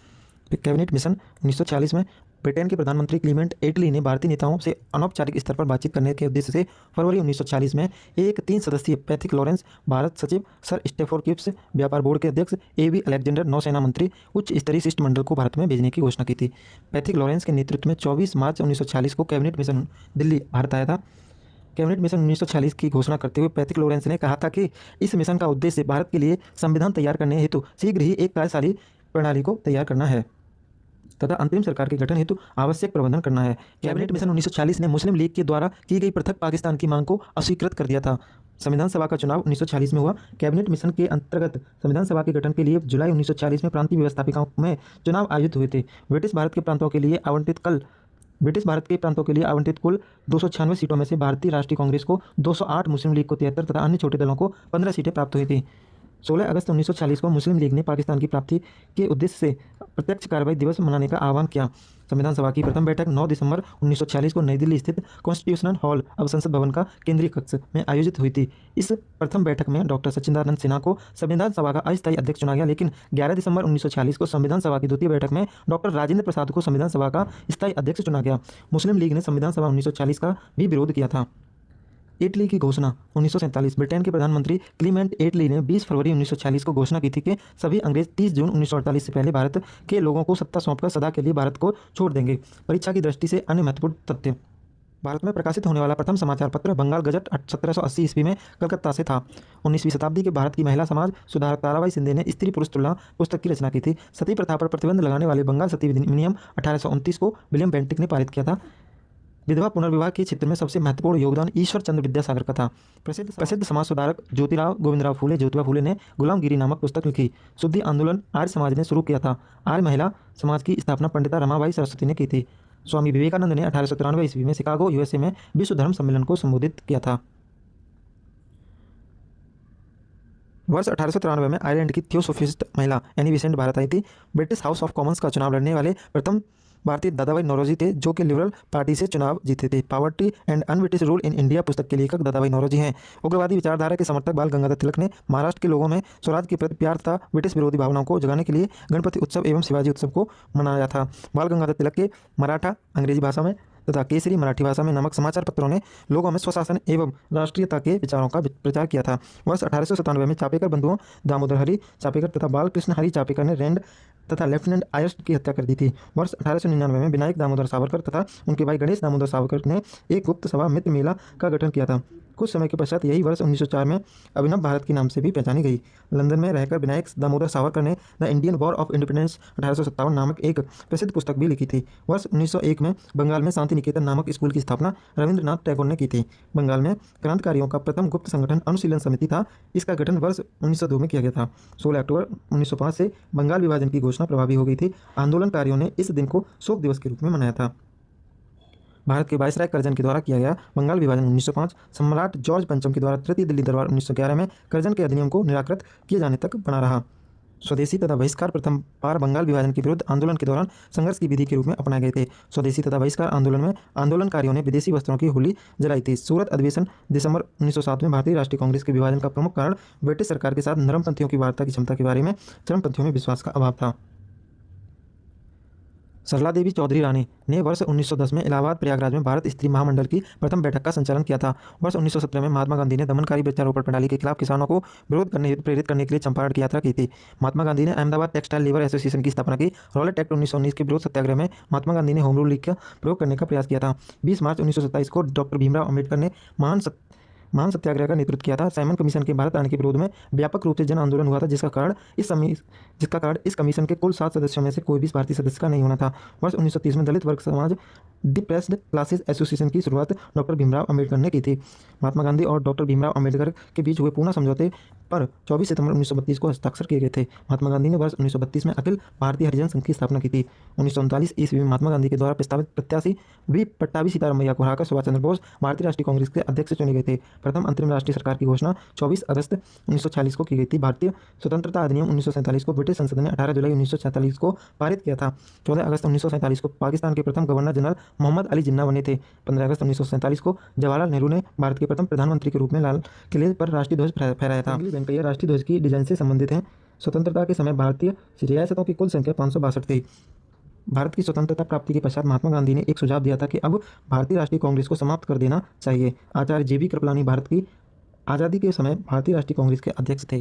Speaker 1: कैबिनेट मिशन 1946 में ब्रिटेन के प्रधानमंत्री क्लीमेंट एटली ने भारतीय नेताओं से अनौपचारिक स्तर पर बातचीत करने के उद्देश्य से फरवरी 1946 में एक 3 सदस्यीय पैथिक लॉरेंस भारत सचिव, सर स्टेफोर्ड क्रिप्स व्यापार बोर्ड के अध्यक्ष, एवी अलेक्जेंडर नौसेना मंत्री उच्च स्तरीय शिष्टमंडल को भारत में भेजने की घोषणा की थी। पैथिक लॉरेंस के नेतृत्व में 24 मार्च 1946 को कैबिनेट मिशन दिल्ली भारत आया था। कैबिनेट मिशन 1946 की घोषणा करते हुए पैथिक लॉरेंस ने कहा था कि इस मिशन का उद्देश्य भारत के लिए संविधान तैयार करने हेतु शीघ्र ही एक कार्यशाली प्रणाली को तैयार करना है तथा अंतरिम सरकार के गठन हेतु आवश्यक प्रबंधन करना है। कैबिनेट मिशन 1946 ने मुस्लिम लीग के द्वारा की गई पृथक पाकिस्तान की मांग को अस्वीकृत कर दिया था। संविधान सभा का चुनाव 1946 में हुआ। कैबिनेट मिशन के अंतर्गत संविधान सभा के गठन के लिए जुलाई 1946 में प्रांतीय व्यवस्थापिकाओं में चुनाव आयोजित हुए थे। ब्रिटिश भारत के प्रांतों के लिए आवंटित कुल 296 सीटों में से भारतीय राष्ट्रीय कांग्रेस को 208, मुस्लिम लीग को 73 तथा अन्य छोटे दलों को 15 सीटें प्राप्त हुई थी। 16 अगस्त 1946 को मुस्लिम लीग ने पाकिस्तान की प्राप्ति के उद्देश्य से प्रत्यक्ष कार्रवाई दिवस मनाने का आह्वान किया। संविधान सभा की प्रथम बैठक 9 दिसंबर 1946 को नई दिल्ली स्थित कॉन्स्टिट्यूशनल हॉल अब संसद भवन का केंद्रीय कक्ष में आयोजित हुई थी। इस प्रथम बैठक में डॉक्टर सच्चिदानंद सिन्हा को संविधान सभा का अस्थायी अध्यक्ष चुना गया, लेकिन 11 दिसंबर 1946 को संविधान सभा की द्वितीय बैठक में डॉक्टर राजेंद्र प्रसाद को संविधान सभा का स्थायी अध्यक्ष चुना गया। मुस्लिम लीग ने संविधान सभा 1940 का भी विरोध किया था। एटली की घोषणा 1947। ब्रिटेन के प्रधानमंत्री क्लीमेंट एटली ने 20 फरवरी 1946 को घोषणा की थी कि सभी अंग्रेज 30 जून 1948 से पहले भारत के लोगों को सत्ता सौंपकर सदा के लिए भारत को छोड़ देंगे। परीक्षा की दृष्टि से अन्य महत्वपूर्ण तथ्य। भारत में प्रकाशित होने वाला प्रथम समाचार पत्र बंगाल गजट 1780 ईस्वी में कलकत्ता से था। 19वीं शताब्दी के भारत की महिला समाज सुधारक ताराबाई शिंदे ने स्त्री पुरुष तुलना पुस्तक की रचना की थी। सती प्रथा पर प्रतिबंध लगाने वाले बंगाल सती अधिनियम 1829 को विलियम बेंटिक ने पारित किया था। विधवा पुनर्विवाह के क्षेत्र में सबसे महत्वपूर्ण योगदान ईश्वर चंद्र विद्यासागर का था। प्रसिद्ध समाज सुधारक ज्योतिराव गोविंदराव फूले ज्योतिबा फूले ने गुलामगिरी नामक पुस्तक लिखी। शुद्धि आंदोलन आर्य समाज ने शुरू किया था। आर्य महिला समाज की स्थापना पंडिता रमाबाई सरस्वती ने की थी। स्वामी विवेकानंद ने 1893 ईस्वी में शिकागो यूएसए में विश्व धर्म सम्मेलन को संबोधित किया था। वर्ष 1893 में आयरलैंड की थियोसोफिस्ट महिला एनी बेसेंट भारत आई थी। ब्रिटिश हाउस ऑफ कॉमन्स का चुनाव लड़ने वाले प्रथम भारतीय दादाभाई नौरोजी थे, जो कि लिबरल पार्टी से चुनाव जीते थे। Poverty and un-British rule in India पुस्तक के लेखक दादाभाई नौरोजी हैं। उग्रवादी विचारधारा के समर्थक बाल गंगाधर तिलक ने महाराष्ट्र के लोगों में स्वराज के प्रति प्यार तथा ब्रिटिश विरोधी भावनाओं को जगाने के लिए गणपति उत्सव एवं शिवाजी उत्सव को मनाया था। बाल गंगाधर तिलक के मराठा अंग्रेजी भाषा में तथा केसरी मराठी भाषा में नामक समाचार पत्रों ने लोगों में स्वशासन एवं राष्ट्रीयता के विचारों का प्रचार किया था। वर्ष 1897 में चापेकर बंधुओं दामोदर हरि चापेकर तथा बालकृष्ण हरि चापेकर ने रैंड तथा लेफ्टिनेंट आयस्ट की हत्या कर दी थी। वर्ष 1899 में विनायक दामोदर सावरकर तथा उनके भाई गणेश दामोदर सावरकर ने एक गुप्त सभा मित्र मेला का गठन किया था। कुछ समय के पश्चात यही वर्ष 1904 में अभिनव भारत के नाम से भी पहचानी गई। लंदन में रहकर विनायक दामोदर सावरकर ने the Indian war of independence 1857 नामक एक प्रसिद्ध पुस्तक भी लिखी थी। वर्ष 1901 में बंगाल में शांति निकेतन नामक स्कूल की स्थापना रविंद्रनाथ टैगोर ने की थी। बंगाल में क्रांतिकारियों का प्रथम गुप्त संगठन अनुशीलन समिति था। इसका गठन वर्ष 1902 में किया गया था। 16 अक्टूबर 1905 से बंगाल विभाजन की घोषणा प्रभावी हो गई थी। आंदोलनकारियों ने इस दिन को शोक दिवस के रूप में मनाया था। भारत के वायसराय कर्जन के द्वारा किया गया बंगाल विभाजन 1905 सम्राट जॉर्ज पंचम के द्वारा तृतीय दिल्ली दरबार 1911 में कर्जन के अधिनियम को निराकृत किए जाने तक बना रहा। स्वदेशी तथा बहिष्कार प्रथम बार बंगाल विभाजन के विरुद्ध आंदोलन के दौरान संघर्ष की विधि के रूप में अपनाए गए थे। स्वदेशी तथा बहिष्कार आंदोलन में आंदोलनकारियों ने विदेशी वस्त्रों की होली जलाई थी। सूरत अधिवेशन दिसंबर 1907 में भारतीय राष्ट्रीय कांग्रेस के विभाजन का प्रमुख कारण ब्रिटिश सरकार के साथ नरमपंथियों की वार्ता की क्षमता के बारे में चरमपंथियों में विश्वास का अभाव था। सरला देवी चौधरी रानी ने वर्ष 1910 में इलाहाबाद प्रयागराज में भारत स्त्री महामंडल की प्रथम बैठक का संचालन किया था। वर्ष 1917 में महात्मा गांधी ने दमनकारी वृक्षारोपण प्रणाली के खिलाफ किसानों को विरोध करने हेतु प्रेरित करने के लिए चंपारण की यात्रा की थी। महात्मा गांधी ने अहमदाबाद टेक्सटाइल लेबर एसोसिएशन की स्थापना की। रॉलेट एक्ट 1919 के विरोध सत्याग्रह में महात्मा गांधी ने होम रूल लीग का प्रयोग करने का प्रयास किया था। 20 मार्च 1927 को डॉक्टर भीमराव अम्बेडकर ने महान सत्याग्रह का नेतृत्व किया था। साइमन कमीशन के भारत आने के विरोध में व्यापक रूप से जन आंदोलन हुआ था, जिसका कारण इस कमीशन के कुल 7 सदस्यों में से कोई भी भारतीय सदस्य का नहीं होना था। वर्ष 1930 में दलित वर्ग समाज डिप्रेस्ड क्लासेस एसोसिएशन की शुरुआत डॉक्टर भीमराव अम्बेडकर ने की थी। महात्मा गांधी और डॉक्टर भीमराव अम्बेडकर के बीच हुए पूना समझौते पर 24 सितंबर 1932 को हस्ताक्षर किए गए थे। महात्मा गांधी ने वर्ष 1932 में अखिल भारतीय हरिजन संघ की स्थापना की थी। 1939 ईस्वी में महात्मा गांधी के द्वारा प्रस्तावित प्रत्याशी वी पट्टाभी सीतारामैया को हराकर सुभाष चंद्र बोस भारतीय राष्ट्रीय कांग्रेस के अध्यक्ष चुने गए थे। प्रथम अंतरिम राष्ट्रीय सरकार की घोषणा 24 अगस्त 1946 को की गई थी। भारतीय स्वतंत्रता अधिनियम 1947 को ब्रिटिश संसद ने 18 जुलाई 1947 को पारित किया था। 14 अगस्त 1947 को पाकिस्तान के प्रथम गवर्नर जनरल मोहम्मद अली जिन्ना बने थे। 15 अगस्त 1947 को जवाहरलाल नेहरू ने भारत के प्रथम प्रधानमंत्री के रूप में लाल किले पर राष्ट्रीय ध्वज फहराया था। वेंकैया राष्ट्रीय ध्वज की डिजाइन से संबंधित हैं। स्वतंत्रता के समय भारतीय रियासतों की कुल संख्या 562 थी। भारत की स्वतंत्रता प्राप्ति के पश्चात महात्मा गांधी ने एक सुझाव दिया था कि अब भारतीय राष्ट्रीय कांग्रेस को समाप्त कर देना चाहिए। आचार्य जे बी कृपलानी भारत की आज़ादी के समय भारतीय राष्ट्रीय कांग्रेस के अध्यक्ष थे।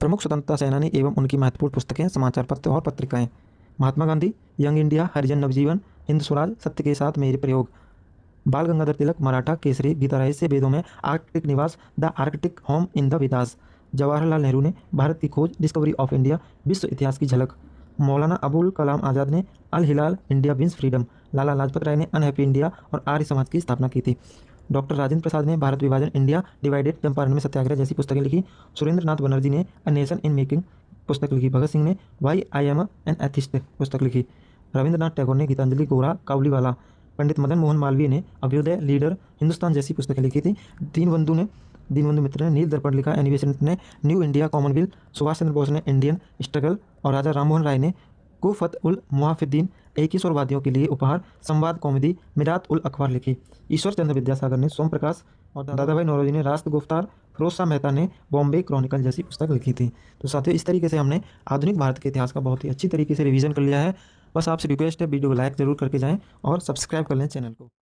Speaker 1: प्रमुख स्वतंत्रता सेनानी एवं उनकी महत्वपूर्ण पुस्तकें, समाचार पत्र और पत्रिकाएं। महात्मा गांधी, यंग इंडिया, हरिजन नवजीवन, हिंद स्वराज, सत्य के साथ मेरे प्रयोग, बाल गंगाधर तिलक, मराठा केसरी, गीता रहस्य, वेदों में आर्कटिक निवास, the Arctic home in the Vedas. Jawaharlal Nehru ने भारत की खोज, डिस्कवरी ऑफ इंडिया, विश्व इतिहास की झलक। मौलाना अबुल कलाम आज़ाद ने अल हिलाल, इंडिया विंस फ्रीडम। लाला लाजपत राय ने अनहैप्पी इंडिया और आर्य समाज की स्थापना की थी। डॉक्टर राजेंद्र प्रसाद ने भारत विभाजन, इंडिया डिवाइडेड, चंपारण में सत्याग्रह जैसी पुस्तकें लिखी। सुरेंद्र नाथ बनर्जी ने अ नेशन इन मेकिंग पुस्तक लिखी। भगत सिंह ने why I am an atheist पुस्तक लिखी। रविंद्रनाथ टैगोर ने गीतांजलि, गोरा, काबुलीवाला। पंडित मदन मोहन मालवीय ने अभ्युदय, लीडर, हिंदुस्तान जैसी पुस्तकें लिखी थी। दीनबंधु मित्र ने नील दर्पण लिखा। एनी बेसेंट ने new India, Commonwealth. Subhash Chandra Bose ने इंडियन स्ट्रगल और राजा राममोहन राय ने कुफत उल मुहाफिद्दीन, ईश्वरवादियों के लिए उपहार, संवाद कॉमेडी, मिरात उल अखबार लिखी। ईश्वर चंद्र विद्यासागर ने सोम प्रकाश और दादा भाई नौरोजी ने राष्ट्र गुफ्तार, फिरोज शाह मेहता ने बॉम्बे क्रॉनिकल जैसी पुस्तक लिखी थी। तो साथियों, इस तरीके से हमने आधुनिक भारत के इतिहास का बहुत ही अच्छी तरीके से रिवीजन कर लिया है। बस आपसे रिक्वेस्ट है, वीडियो को लाइक जरूर करके जाएं और सब्सक्राइब कर लें चैनल को।